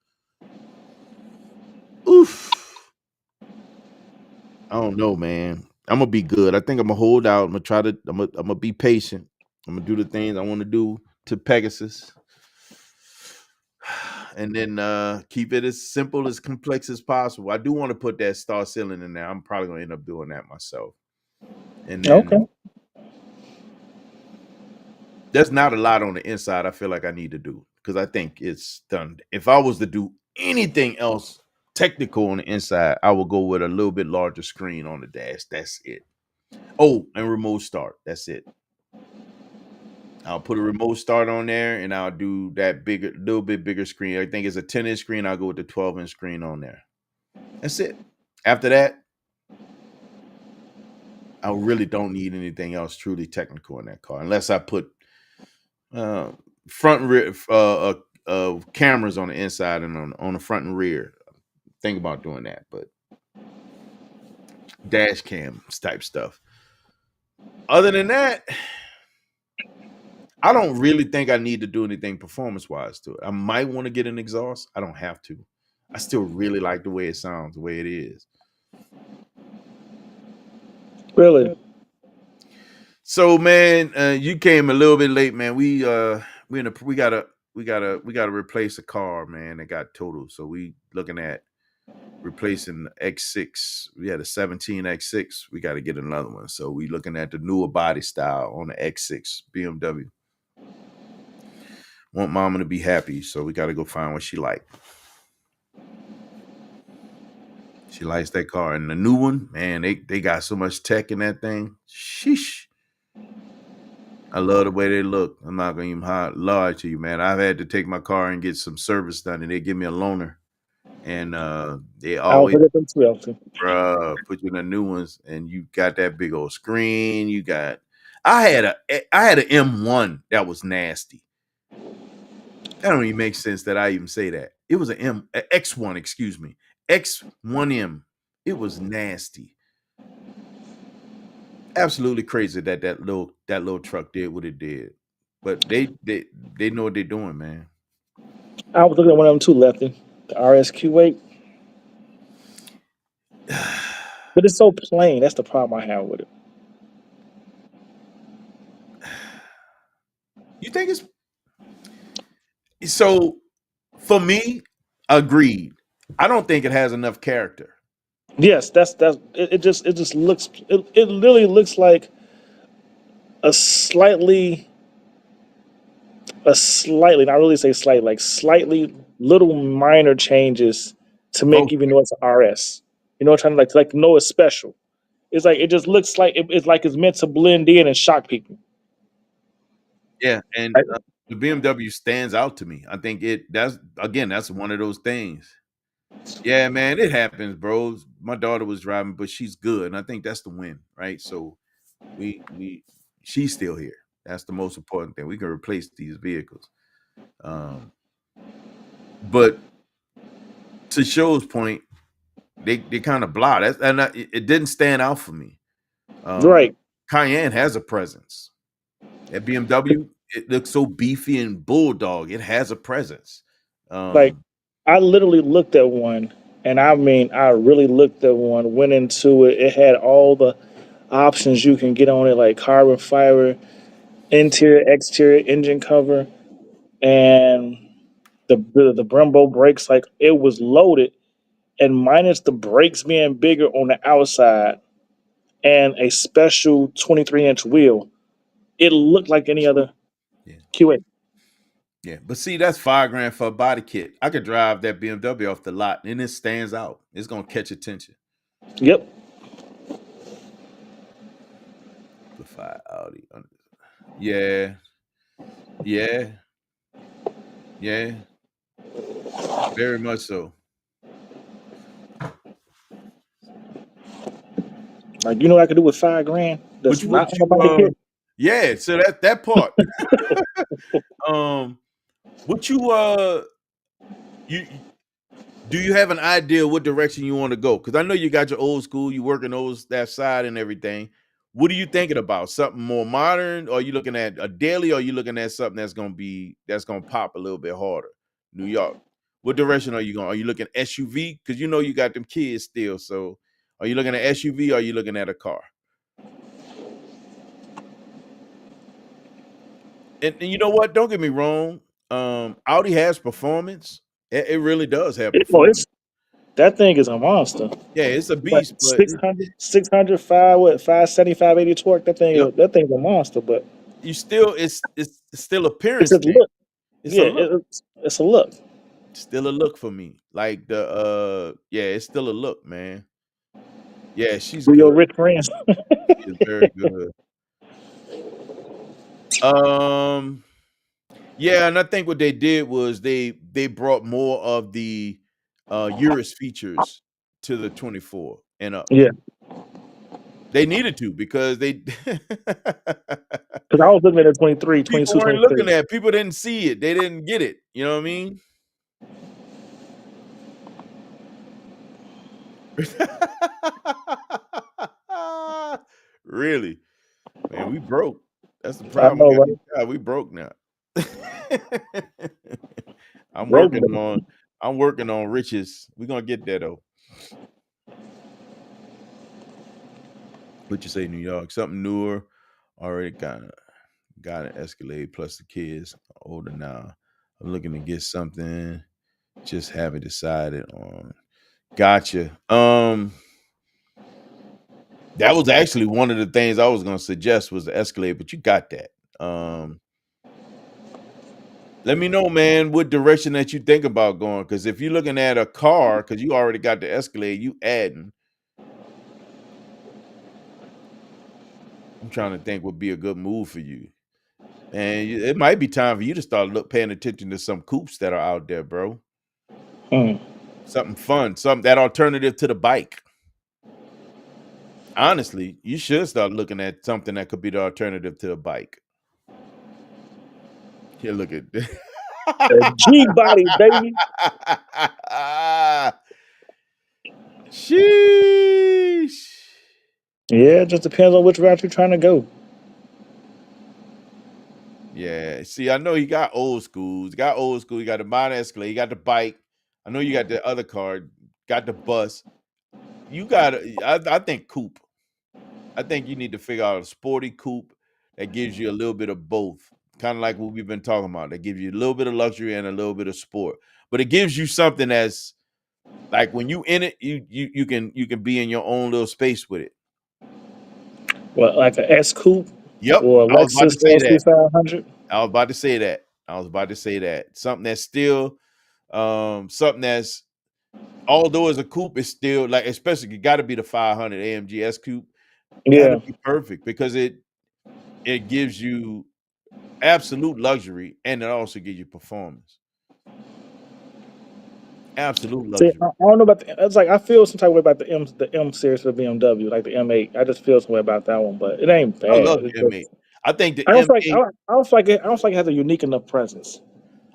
Oof. I don't know, man. I'm gonna be good. I think I'm gonna hold out. I'm gonna be patient. I'm gonna do the things I want to do to Pegasus. And then keep it as simple as complex as possible. I do want to put that star ceiling in there. I'm probably gonna end up doing that myself. And then Okay. there's not a lot on the inside I feel like I need to do because I think it's done. If I was to do anything else technical on the inside, I would go with a little bit larger screen on the dash. That's it. Oh, and remote start. That's it. I'll put a remote start on there and I'll do that little bit bigger screen. I think it's a 10-inch screen. I'll go with the 12-inch screen on there. That's it. After that, I really don't need anything else truly technical in that car unless I put front and rear cameras on the inside and on the front and rear. Think about doing that, but dash cam type stuff. Other than that, I don't really think I need to do anything performance wise to it. I might want to get an exhaust. I don't have to. I still really like the way it sounds, the way it is. Really? So, man, you came a little bit late, man. We gotta replace a car, man. That got totaled. So we looking at replacing the X6. We had a 17 X6. We got to get another one. So we looking at the newer body style on the X6 BMW. Want mama to be happy, so we got to go find what she like. She likes that car, and the new one, man, they got so much tech in that thing. Sheesh. I love the way they look. I'm not gonna even lie to you, man. I've had to take my car and get some service done, and they give me a loaner. And they I'll always forget them too, Elton. put you in the new ones, and you got that big old screen. I had an M1 that was nasty. That don't even make sense that I even say that. It was an X1, excuse me, X1M. It was nasty. absolutely crazy that that little truck did what it did. But they know what they're doing, man. I was looking at one of them too, Lefty. The RSQ8. But it's so plain. That's the problem I have with it. You think it's so? For me, agreed. I don't think it has enough character. Yes, that's it just looks it literally looks like a slightly not really say slight, like slightly little minor changes to make Both, you even know it's an RS. You know what I'm trying to like know it's special. It's like it just looks like it's like it's meant to blend in and shock people. yeah, and Right? the BMW stands out to me. I think that's one of those things. Yeah, man, it happens, bro. My daughter was driving, but she's good, and I think that's the win, right? So she's still here. That's the most important thing. We can replace these vehicles. But to Show's point, they kind of blah. It didn't stand out for me. Right. Cayenne has a presence. At BMW, it looks so beefy and bulldog. It has a presence. Like I literally looked at one, and I mean I really looked at one, went into it. It had all the options you can get on it, like carbon fiber, interior, exterior, engine cover, and the Brembo brakes. Like it was loaded, and minus the brakes being bigger on the outside and a special 23-inch wheel, it looked like any other Yeah, Q8. yeah. But see, that's $5,000 for a body kit. I could drive that BMW off the lot, and it stands out. It's gonna catch attention. Yep. Simplified Audi. Yeah, yeah, yeah. Very much so. Like you know what I could do with $5,000? That's not on a body kit. Yeah, so that part. What you do you have an idea what direction you want to go? Because I know you got your old school, you working that side and everything. What are you thinking about? Something more modern, or are you looking at a daily, or are you looking at something that's gonna pop a little bit harder? New York. What direction are you going? Are you looking SUV? Because you know you got them kids still. So are you looking at SUV or are you looking at a car? And you know what? Don't get me wrong. Audi has performance. It really does have performance. That thing is a monster. Yeah, it's a Like beast, but 600, 575, 80 torque. That yep. thing's a monster. But You still it's still appearance. it's a look. It's a Yeah, look. it's a look. Still a look for me. Like it's still a look, man. Yeah, she's With good. your rich friends. She's very good. Yeah, and I think what they did was they brought more of the Urus features to the 24 and up. Yeah. They needed to because they Because I was looking at it 23, 22, people weren't 23. looking at. People didn't see it. They didn't get it. You know what I mean? Really, man, we broke. That's the I problem. know, right? We broke now. I'm Broke, working on riches. We're gonna get there though. What you say, New York? Something newer. Already got an Escalade plus the kids older now. I'm looking to get something. Just haven't decided on. Gotcha. That was actually one of the things I was gonna suggest was the Escalade, but you got that. Let me know, man, what direction that you think about going. Because if you're looking at a car, because you already got the Escalade, you adding. I'm trying to think would be a good move for you. And it might be time for you to start paying attention to some coupes that are out there, bro. Something fun, that alternative to the bike. Honestly, you should start looking at something that could be the alternative to the bike. Here, look at G body, baby. Sheesh. Yeah, it just depends on which route you're trying to go. Yeah. See, I know you got old schools. You got old school. You got the modern Escalade. You got the bike. I know you got the other car. Got the bus. You got. I think coupe. I think you need to figure out a sporty coupe that gives you a little bit of both, kind of like what we've been talking about. That gives you a little bit of luxury and a little bit of sport, but it gives you something that's like when you in it, you can be in your own little space with it. Well, like a S coupe Yep, or a I was about to Lexus say that. LC 500. I was about to say that. I was about to say that. Something that's still, something that's although it's a coupe, it's still like, especially it got to be the 500 AMG S coupe. Got to Yeah. be perfect because it gives you absolute luxury and it also gives you performance. Absolute See, luxury. I don't know about the. It's like I feel some type of way about the M series of the BMW, like the M8. I just feel some way about that one, but it ain't I bad. love It's the just, M8. I think the I don't feel like M8. I don't feel like it. I don't feel like it has a unique enough presence.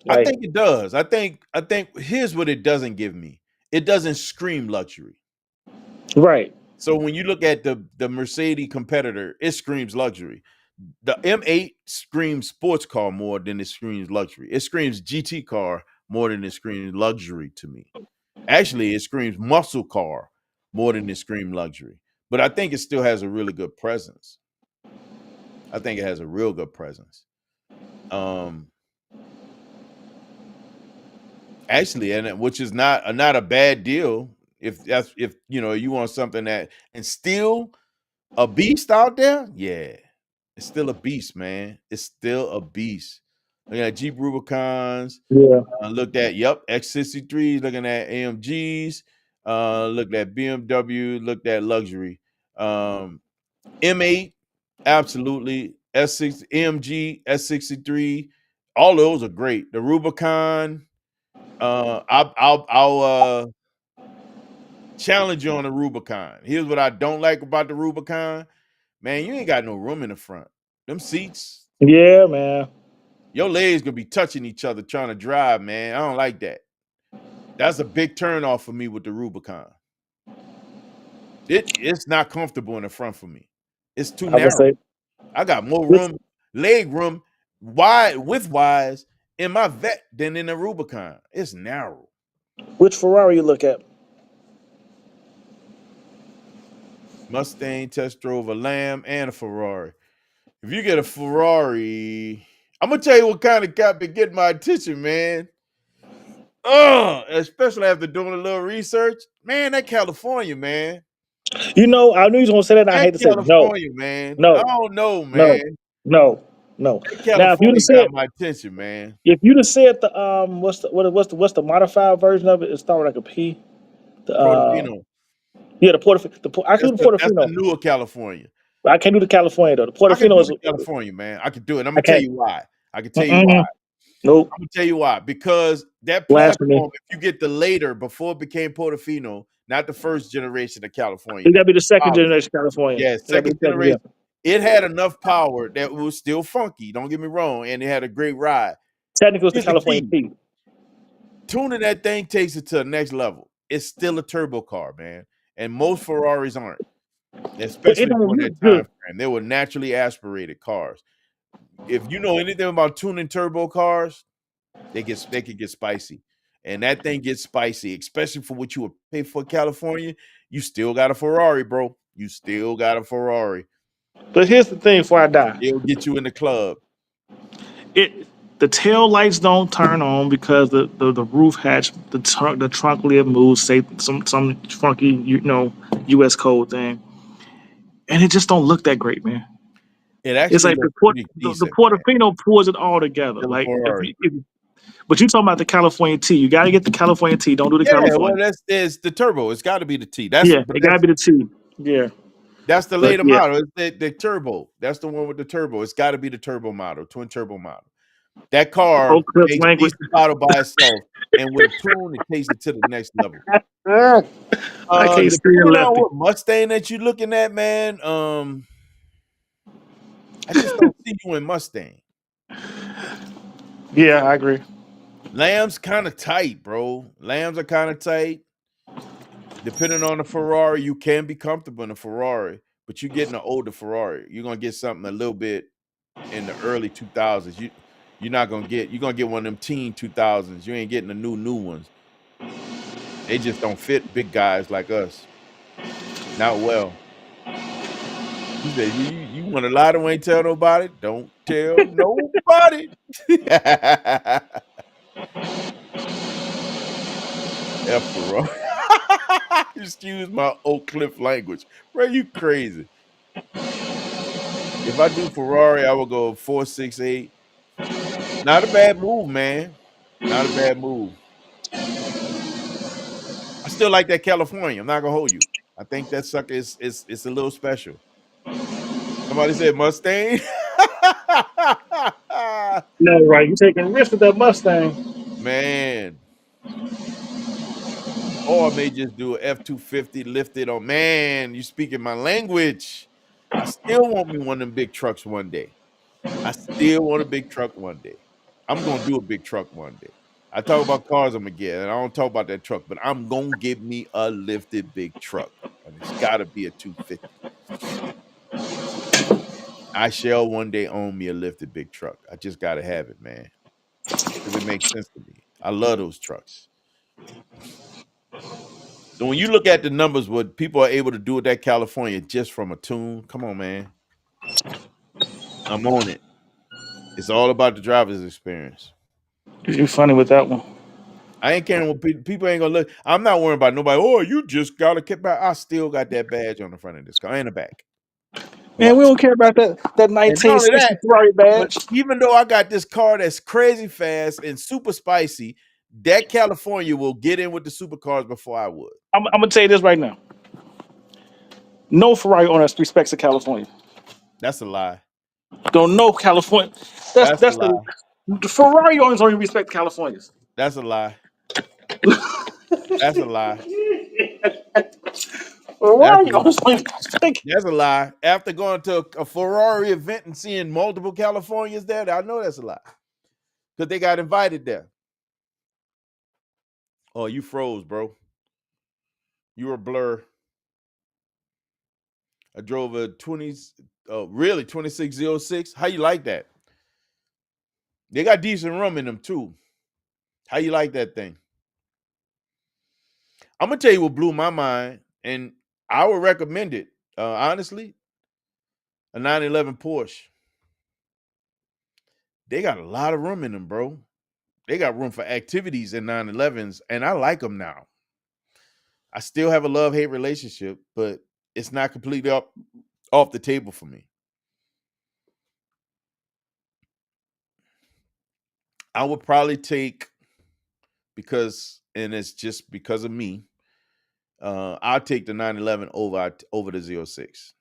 I Like think it does. I think here's what it doesn't give me. It doesn't scream luxury. right. So when you look at the Mercedes competitor, it screams luxury. The M8 screams sports car more than it screams luxury. It screams GT car more than it screams luxury to me. Actually, it screams muscle car more than it screams luxury. But I think it still has a really good presence. I think it has a real good presence. Actually, and which is not a bad deal if you want something that and still a beast out there. Yeah, it's still a beast, man. It's still a beast. Looking at Jeep Rubicons, Yeah. looked at X63s, looking at AMGs, looked at BMW, looked at luxury. M8, absolutely. S6 AMG, S63, all those are great. The Rubicon, I'll challenge you on the Rubicon. Here's what I don't like about the Rubicon. Man, you ain't got no room in the front. Them seats, Yeah, man. your legs gonna be touching each other trying to drive, man. I don't like that. That's a big turn off for me with the Rubicon. It's not comfortable in the front for me. It's too I would narrow. say I got more which room, leg room, wide width wise in my vet than in the Rubicon. It's narrow. which Ferrari you look at. Mustang test drove a Lamb and a Ferrari. If you get a Ferrari, I'm gonna tell you what kind of got been getting my attention, man. Especially after doing a little research, man. That California, man. You know, I knew you was gonna say that. And I That hate to say no, California, man. I no, don't know, no, man. no, no. That Now, California got my attention, man. if you'd have said the what's the modified version of it? It started like a P. The Portofino. yeah, the Portofino. I can do the That's the Portofino. newer California. I can't do the California though. The I can Portofino do is the California, man. I can do it. I'm I gonna tell can't. you why. I can tell you why. Mm-mm. Nope. I'm gonna tell you why. Because that Blasphemy. platform, if you get the later, before it became Portofino, not the first generation of California. It gotta be the second Power. generation California. Yeah, It gotta be second the second, yeah. generation. It had enough power that it was still funky. Don't get me wrong, and it had a great ride. Technically, it's the Here's the California key: T. tuning that thing takes it to the next level. It's still a turbo car, man, and most Ferraris aren't, But it especially don't during look that time good. frame. They were naturally aspirated cars. If you know anything about tuning turbo cars, they can get spicy. And that thing gets spicy, especially for what you would pay for California. You still got a Ferrari, bro. You still got a Ferrari. But here's the thing: before I die, It'll get you in the club. the tail lights don't turn on because the roof hatch, the trunk lid moves, say some funky U.S. code thing, and it just don't look that great, man. It It's actually like looks pretty the decent, man. Portofino pulls it all together. Still a Like Ferrari. but you talking about the California T? You got to get the California T. Don't do the Yeah, well, California. that's the turbo. It's got to be the T. Yeah, it got to be the T. Yeah, That's the but later yeah, model. It's the turbo. That's the one with the turbo. It's got to be the turbo model, twin turbo model. That car Oak Cliff makes language. decent model by itself, and with a tune, it takes it to the next level. I can't stand Depending on Lefty. what Mustang that you're looking at, man, I just don't see you in Mustang. Yeah, I agree. Lamb's kind of tight, bro. Lambs are kind of tight. Depending on the Ferrari, you can be comfortable in a Ferrari, but you're getting an older Ferrari. You're gonna get something a little bit in the early 2000s. You're gonna get one of them teen 2000s. You ain't getting the new ones. They just don't fit big guys like us. Not well. He said, "You want to lie to ain't tell nobody? Don't tell nobody." F Ferrari. Excuse my Oak Cliff language. Bro, you crazy. If I do Ferrari, I will go 468. Not a bad move, man. Not a bad move. I still like that California. I'm not gonna hold you. I think that sucker is it's a little special. Somebody said Mustang. No, right. You taking risks with that Mustang. Man. Or I may just do an F-250 lifted on. Man, you speaking my language. I still want me one of them big trucks one day. I still want a big truck one day. I'm gonna do a big truck one day. I talk about cars I'm gonna get, and I don't talk about that truck, but I'm gonna get me a lifted big truck, and it's gotta be a 250. I shall one day own me a lifted big truck. I just gotta have it, man, because it makes sense to me. I love those trucks. So when you look at the numbers, what people are able to do with that California just from a tune, come on, man. I'm on it. It's all about the driver's experience. You funny with that one. I ain't caring what people ain't gonna look. I'm not worrying about nobody. Oh, you just gotta keep back. I still got that badge on the front of this car and the back. Man, we Watch. don't care about that And not only 1960 that, Ferrari but badge. even though I got this car that's crazy fast and super spicy, that California will get in with the supercars before I would. I'm gonna tell you this right now. No Ferrari owner respects the California. That's a lie. Don't know California. That's a That's lie. the Ferrari owners don't even respect Californians. That's a lie. That's a lie. That's a Ferrari lie. owners don't even respect. That's a lie. After going to a Ferrari event and seeing multiple Californians there, I know that's a lie. Because they got invited there. Oh, you froze, bro. You were a blur. I drove a 2606. How you like that? They got decent rum in them too. How you like that thing? I'm gonna tell you what blew my mind, and I would recommend it. Honestly, a 911 Porsche. They got a lot of room in them, bro. They got room for activities in 911s, and I like them now. I still have a love-hate relationship, but it's not completely off the table for me. I would probably take, and it's just because of me, I'll take the 911 over the 06.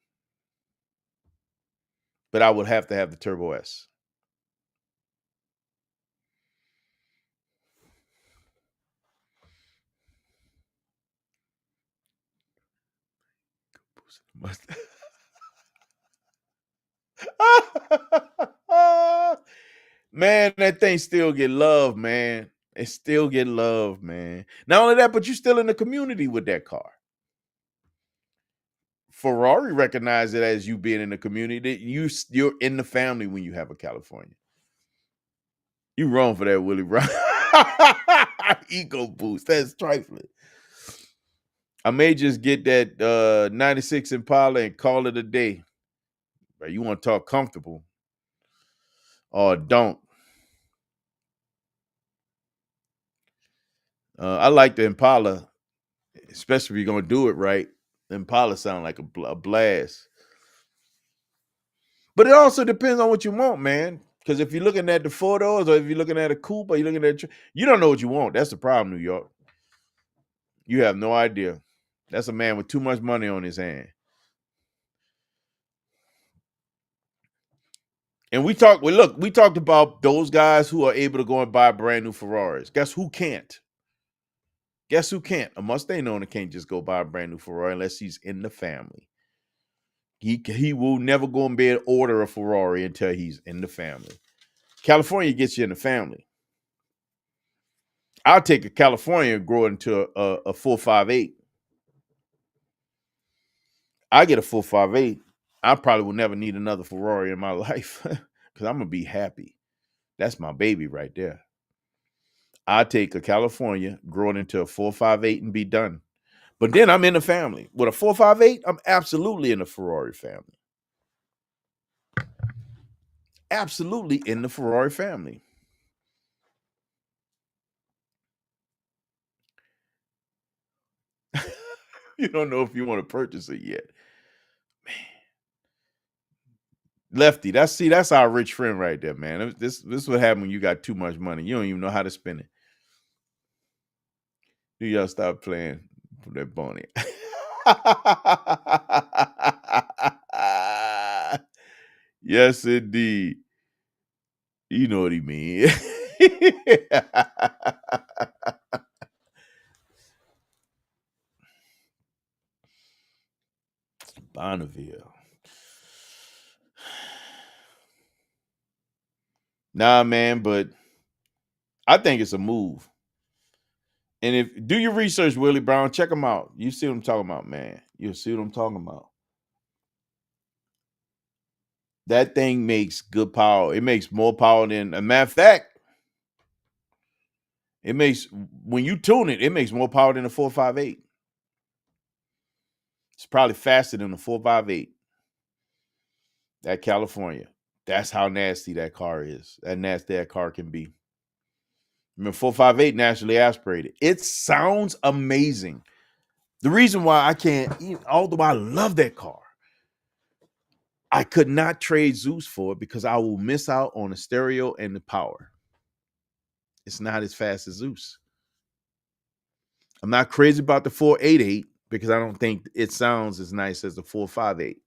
But I would have to have the Turbo S. Man, that thing still get love, man. It still get love, man. Not only that, but you're still in the community with that car. Ferrari recognized it as you being in the community. You're in the family when you have a California. You wrong for that, Willie Brown. Ego boost. That's trifling. I may just get that 96 Impala and call it a day. But you want to talk comfortable? Or don't. I like the Impala, especially if you're gonna do it right. The Impala sound like a blast. But it also depends on what you want, man. Because if you're looking at the 4 doors, or if you're looking at a coupe, or you're looking at you don't know what you want. That's the problem, New York. You have no idea. That's a man with too much money on his hand. And we talked about those guys who are able to go and buy brand new Ferraris. Guess who can't? Guess who can't? A Mustang owner can't just go buy a brand new Ferrari unless he's in the family. He will never go and be able to order a Ferrari until he's in the family. California gets you in the family. I'll take a California and grow it into a 458. I get a 458, I probably will never need another Ferrari in my life because I'm gonna be happy. That's my baby right there. I take a California, grow it into a 458, and be done. But then I'm in the family. With a 458, I'm absolutely in the Ferrari family. Absolutely in the Ferrari family. You don't know if you want to purchase it yet. Man. Lefty, that's our rich friend right there, man. This is what happens when you got too much money. You don't even know how to spend it. Do y'all stop playing for that Bonnie? Yes, indeed. You know what he mean. Bonneville. Nah, man, but I think it's a move. And if do your research, Willie Brown, check them out. You see what I'm talking about, man. You'll see what I'm talking about. That thing makes good power. It makes more power than a matter of fact. It makes when you tune it, it makes more power than a 458. It's probably faster than a 458. That California. That's how nasty that car is. That nasty that car can be. I mean, 458 naturally aspirated. It sounds amazing. The reason why I can't, although I love that car, I could not trade Zeus for it because I will miss out on the stereo and the power. It's not as fast as Zeus. I'm not crazy about the 488 because I don't think it sounds as nice as the 458.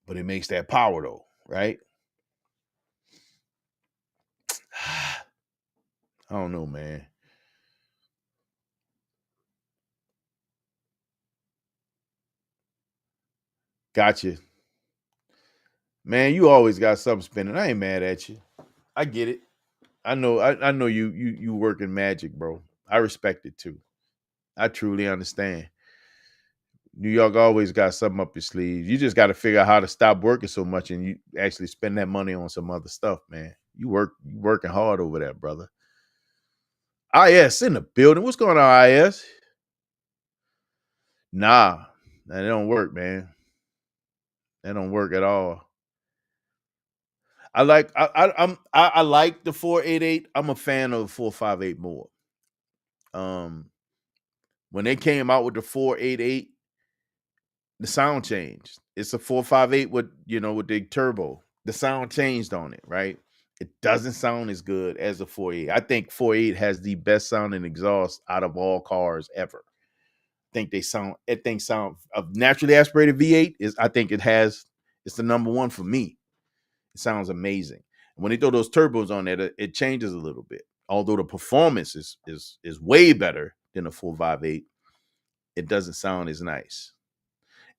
But it makes that power though, right? I don't know, man. Gotcha. Man, you always got something spinning. I ain't mad at you. I get it. I know you working magic, bro. I respect it too. I truly understand. New York always got something up your sleeve. You just got to figure out how to stop working so much and you actually spend that money on some other stuff, man. You working hard over there, brother. IS in the building. What's going on, IS? Nah, that don't work, man. That don't work at all. I like the 488. I'm a fan of the 458 more. When they came out with the 488, the sound changed. It's a 458 with the turbo. The sound changed on it, right? It doesn't sound as good as a 48. I think 48 has the best sounding exhaust out of all cars ever. That thing sound of naturally aspirated V8 it's the number one for me. It sounds amazing. And when they throw those turbos on there, it changes a little bit. Although the performance is way better than a 458, it doesn't sound as nice.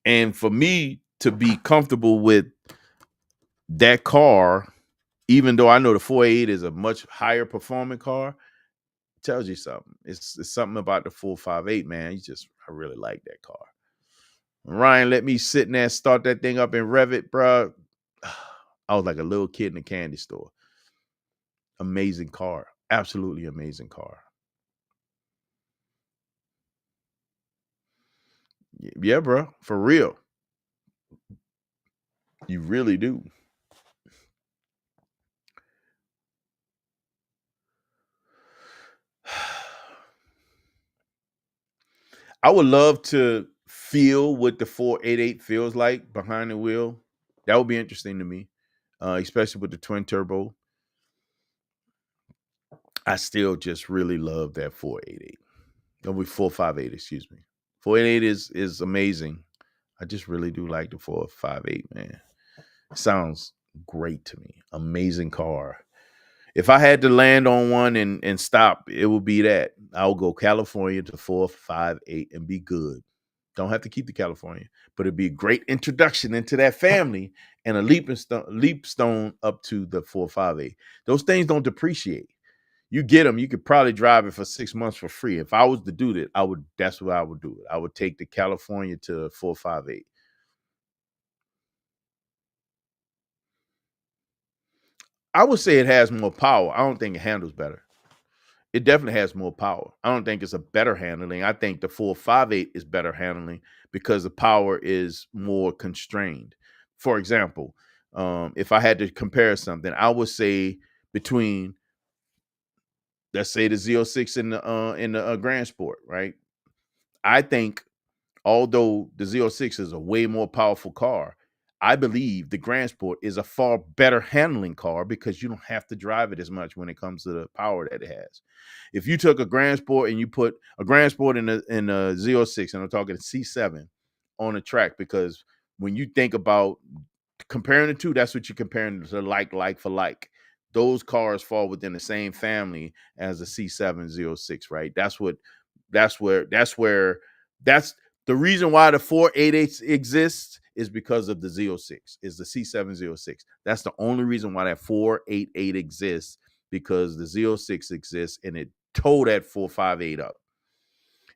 And for me to be comfortable with that car, even though I know the 488 is a much higher performing car, tells you something. It's something about the 458, man. I really like that car. Ryan let me sit in there and start that thing up and rev it, bro. I was like a little kid in a candy store. Amazing car. Absolutely amazing car. Yeah, bro. For real. You really do. I would love to feel what the 488 feels like behind the wheel. That would be interesting to me, especially with the twin turbo. I still just really love that 488. It'll be 458, excuse me. 488 is amazing. I just really do like the 458, man. It sounds great to me. Amazing car. If I had to land on one and stop, it would be that. I'll go California to 458 and be good. Don't have to keep the California, but it'd be a great introduction into that family and a leap stone up to the 458. Those things don't depreciate. you get them, you could probably drive it for 6 months for free. If I was to do that, that's what I would do. I would take the California to 458. I would say it has more power. I don't think it handles better. It definitely has more power. I don't think it's a better handling. I think the 458 is better handling because the power is more constrained. For example, if I had to compare something, I would say between, let's say, the Z06 and the Grand Sport, right? I think although the Z06 is a way more powerful car, I believe the Grand Sport is a far better handling car because you don't have to drive it as much when it comes to the power that it has. If you took a Grand Sport and you put a Grand Sport in a Z06, and I'm talking C7 on a track, because when you think about comparing the two, that's what you're comparing to, like for like. Those cars fall within the same family as a C7 Z06, right? That's the reason why the 488 exists is because of the Z06, is the C7 Z06. That's the only reason why that 488 exists, because the Z06 exists and it towed that 458 up.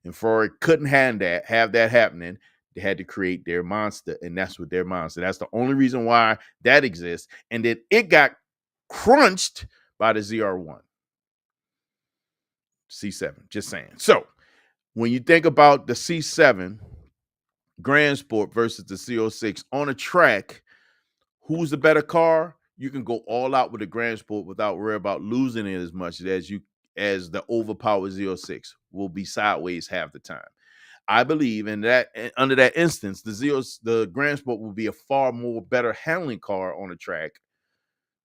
And Ferrari couldn't have that happening. They had to create their monster, and that's what their monster. That's the only reason why that exists. And then it got crunched by the ZR1. C7, just saying. So when you think about the C7 Grand Sport versus the Z06 on a track, who's the better car? You can go all out with the Grand Sport without worrying about losing it as much as the overpowered Z06 will be sideways half the time. I believe in that. Under that instance, the Grand Sport will be a far more better handling car on the track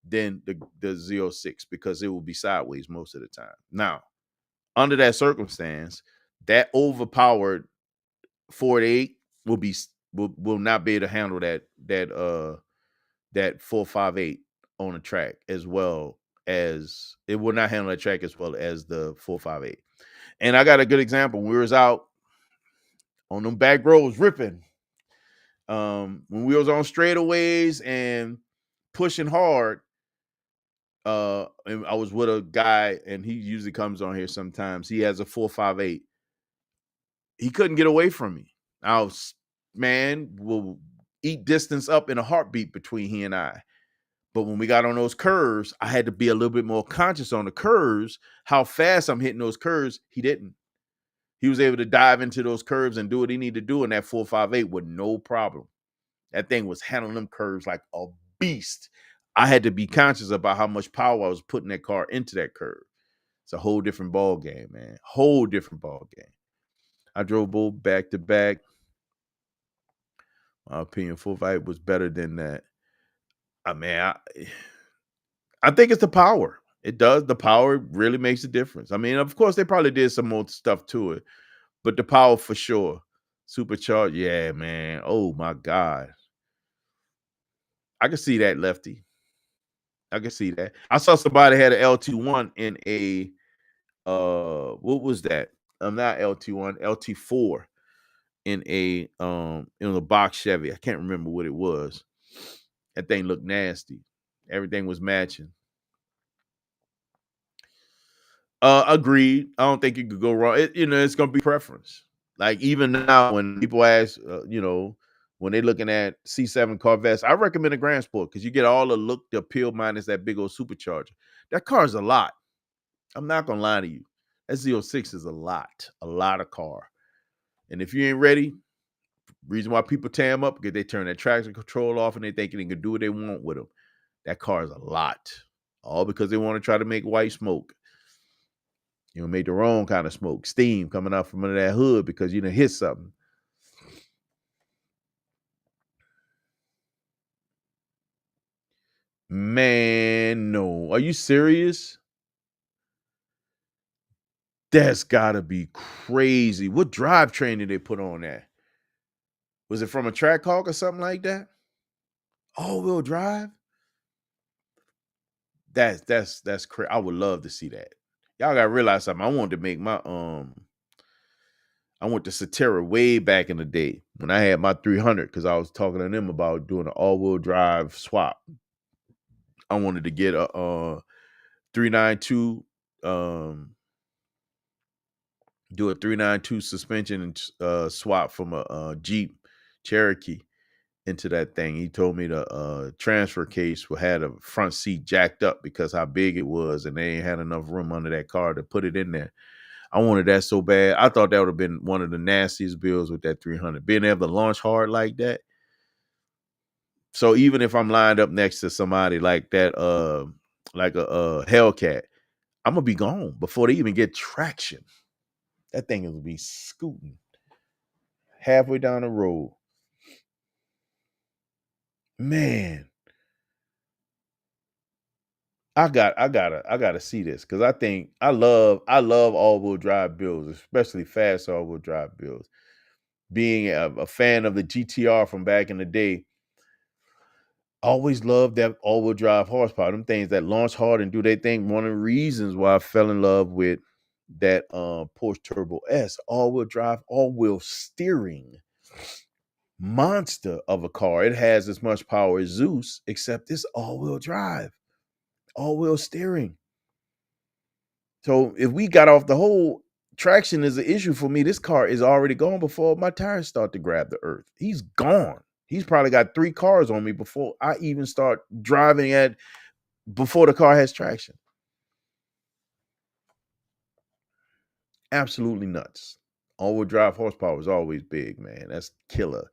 than the Z06 because it will be sideways most of the time. Now, under that circumstance, that overpowered 48 will not be able to handle that 458 on the track as well as it will not handle that track as well as the 458. And I got a good example. When we was out on them back roads ripping, when we was on straightaways and pushing hard, and I was with a guy, and he usually comes on here sometimes. He has a 458. He couldn't get away from me. Will eat distance up in a heartbeat between he and I. But when we got on those curves, I had to be a little bit more conscious on the curves, how fast I'm hitting those curves. He didn't. He was able to dive into those curves and do what he needed to do in that 458 with no problem. That thing was handling them curves like a beast. I had to be conscious about how much power I was putting that car into that curve. It's a whole different ball game, man. Whole different ball game. I drove both back to back. My opinion, 458 was better than that. I think it's the power. It does. The power really makes a difference. I mean, of course, they probably did some more stuff to it, but the power for sure. Supercharged, yeah, man. Oh my God. I can see that, Lefty. I can see that. I saw somebody had an LT1 in a what was that? Not LT1, LT4 in a box Chevy. I can't remember what it was. That thing looked nasty. Everything was matching. Agreed. I don't think you could go wrong. It's gonna be preference. Like even now, when people ask, when they're looking at C7 Corvettes, I recommend a Grand Sport because you get all the look, the appeal minus that big old supercharger. That car is a lot. I'm not gonna lie to you. That Z06 is a lot of car. And if you ain't ready, reason why people tear them up because they turn that traction control off and they think they can do what they want with them. That car is a lot. All because they want to try to make white smoke. Make the wrong kind of smoke, steam coming out from under that hood because you done hit something. Man, no. Are you serious? That's gotta be crazy. What drivetrain did they put on that? Was it from a Trackhawk or something like that? All-wheel drive? That's crazy. I would love to see that. Y'all gotta realize something. I wanted to make my I went to Satera way back in the day when I had my 300 because I was talking to them about doing an all-wheel drive swap. I wanted to get a 392 do a 392 suspension and swap from a Jeep Cherokee into that thing. He told me the transfer case had a front seat jacked up because how big it was, and they ain't had enough room under that car to put it in there. I wanted that so bad. I thought that would have been one of the nastiest bills with that 300. Being able to launch hard like that. So even if I'm lined up next to somebody like that, like a Hellcat, I'm gonna be gone before they even get traction. That thing will be scooting halfway down the road. Man, I gotta see this because I think I love all-wheel drive builds, especially fast all-wheel drive builds. Being a fan of the GTR from back in the day, always loved that all-wheel drive horsepower. Them things that launch hard and do their thing. One of the reasons why I fell in love with that Porsche Turbo S, all-wheel drive, all-wheel steering monster of a car. It has as much power as Zeus, except it's all-wheel drive, all-wheel steering. So if we got off the whole traction is an issue for me, this car is already gone before my tires start to grab the earth. He's gone. He's probably got 3 cars on me before I even start driving before the car has traction. Absolutely nuts. All-wheel drive horsepower is always big, man. That's killer.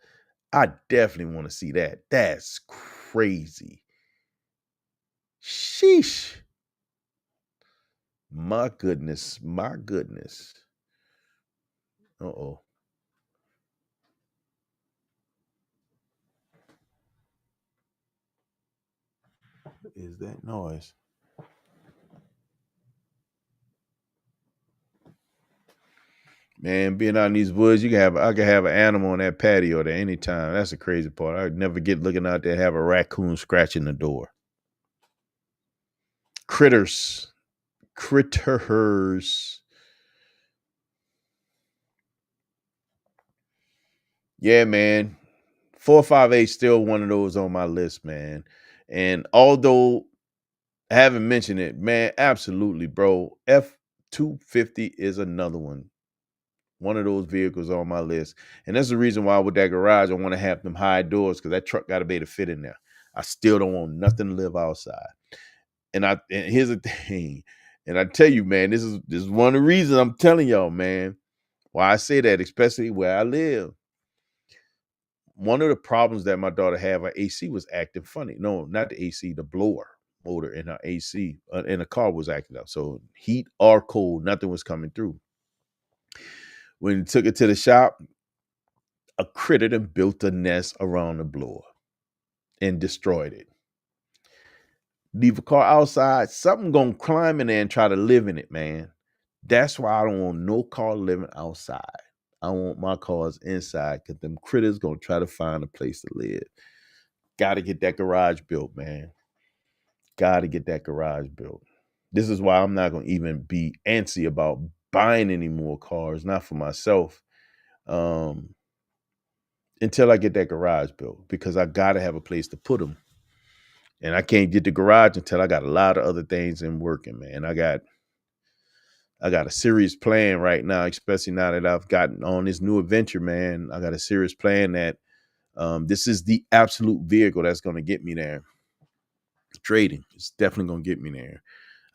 I definitely want to see that. That's crazy. Sheesh. My goodness. My goodness. Uh-oh. What is that noise? Man, being out in these woods, I can have an animal on that patio at any time. That's the crazy part. I'd never get looking out there and have a raccoon scratching the door. Critters. Yeah, man. 458 still one of those on my list, man. And although I haven't mentioned it, man, absolutely, bro. F250 is another one. One of those vehicles on my list. And that's the reason why with that garage, I want to have them high doors because that truck got to be able to fit in there. I still don't want nothing to live outside. And here's the thing. And I tell you, man, this is one of the reasons I'm telling y'all, man, why I say that, especially where I live. One of the problems that my daughter had, her AC was acting funny. No, not the AC, the blower motor in her AC in the car was acting up. So heat or cold, nothing was coming through. When we took it to the shop, a critter done built a nest around the blower and destroyed it. Leave a car outside, something gonna climb in there and try to live in it, man. That's why I don't want no car living outside. I want my cars inside because them critters gonna try to find a place to live. Gotta get that garage built, man. Gotta get that garage built. This is why I'm not gonna even be antsy about buying any more cars, not for myself. Until I get that garage built, because I gotta have a place to put them. And I can't get the garage until I got a lot of other things in working, man. I got a serious plan right now, especially now that I've gotten on this new adventure, man. I got a serious plan that this is the absolute vehicle that's going to get me there. Trading is definitely going to get me there.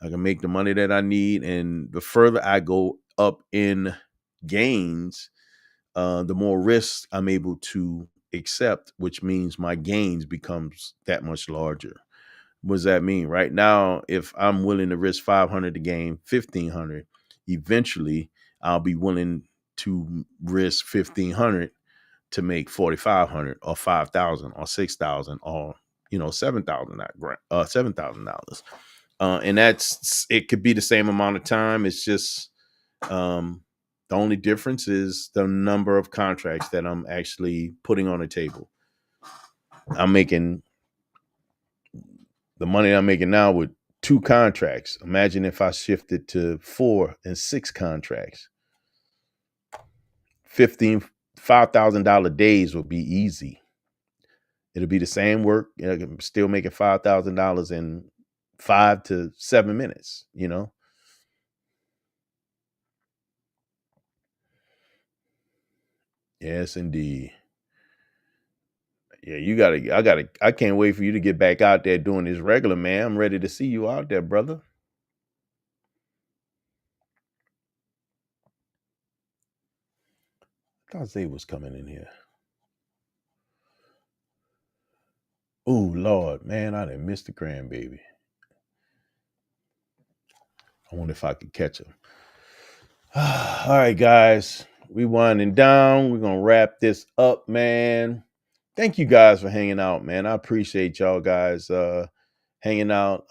I can make the money that I need. And the further I go up in gains, the more risk I'm able to accept, which means my gains becomes that much larger. What does that mean? Right now, if I'm willing to risk 500 to gain 1,500, eventually I'll be willing to risk 1,500 to make 4,500 or 5,000 or 6,000 or $7,000. And it could be the same amount of time. It's just the only difference is the number of contracts that I'm actually putting on the table. I'm making the money I'm making now with 2 contracts. Imagine if I shifted to 4 and 6 contracts. $5,000 days would be easy. It'll be the same work. I'm still making $5,000 in 5 to 7 minutes, Yes, indeed. Yeah, I can't wait for you to get back out there doing this regular, man. I'm ready to see you out there, brother. I thought Zay was coming in here. Oh, Lord, man, I done missed the grandbaby. I wonder if I could catch him. All right, guys, we winding down. We're going to wrap this up, man. Thank you guys for hanging out, man. I appreciate y'all guys hanging out.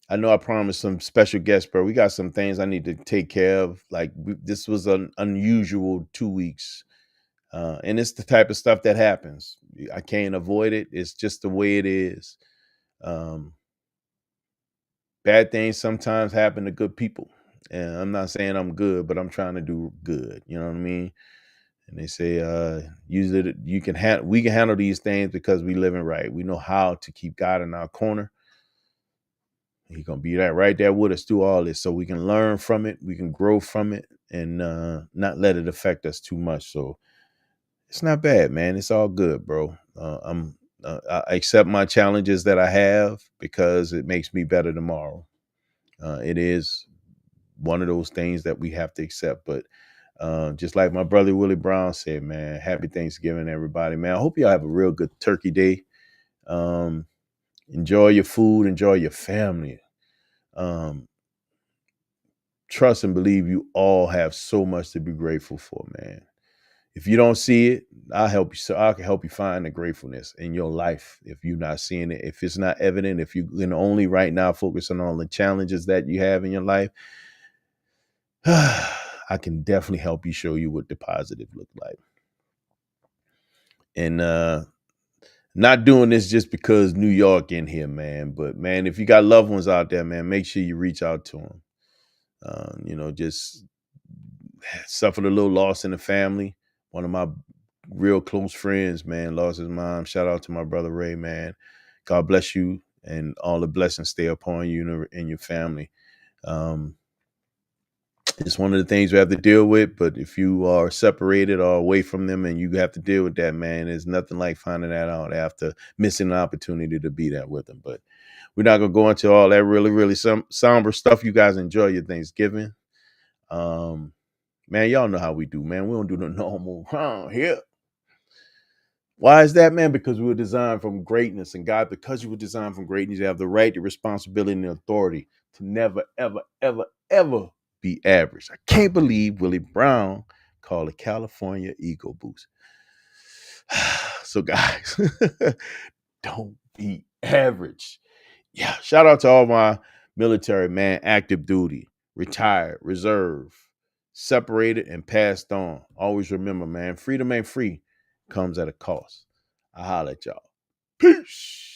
I know I promised some special guests, bro. We got some things I need to take care of. Like this was an unusual 2 weeks. And it's the type of stuff that happens. I can't avoid it. It's just the way it is. Bad things sometimes happen to good people. And I'm not saying I'm good, but I'm trying to do good. You know what I mean? And they say, usually we can handle these things because we living right. We know how to keep God in our corner. He's gonna be right there with us through all this, so we can learn from it, we can grow from it, and not let it affect us too much. So it's not bad, man. It's all good, bro. I accept my challenges that I have because it makes me better tomorrow. It is one of those things that we have to accept. But just like my brother Willie Brown said, man, happy Thanksgiving, everybody, man. I hope y'all have a real good turkey day. Enjoy your food, enjoy your family. Trust and believe you all have so much to be grateful for, man. If you don't see it, I'll help you. So I can help you find the gratefulness in your life. If you're not seeing it, if it's not evident, if you can only right now focusing on the challenges that you have in your life, I can definitely help you show you what the positive look like. And not doing this just because New York in here, man. But man, if you got loved ones out there, man, make sure you reach out to them. Just suffered a little loss in the family. One of my real close friends, man, lost his mom. Shout out to my brother Ray, man. God bless you, and all the blessings stay upon you and your family. It's one of the things we have to deal with, but if you are separated or away from them and you have to deal with that, man, there's nothing like finding that out after missing an opportunity to be there with them. But we're not going to go into all that really, really somber stuff. You guys enjoy your Thanksgiving. Man, y'all know how we do, man. We don't do the normal here. Why is that, man? Because we were designed from greatness. And God, because you were designed from greatness, you have the right, the responsibility, and the authority to never, ever, ever, ever be average. I can't believe Willie Brown called a California ego boost. So, guys, don't be average. Yeah, shout out to all my military, man, active duty, retired, reserve, separated, and passed on. Always remember, man, freedom ain't free, comes at a cost. I holla at y'all. Peace.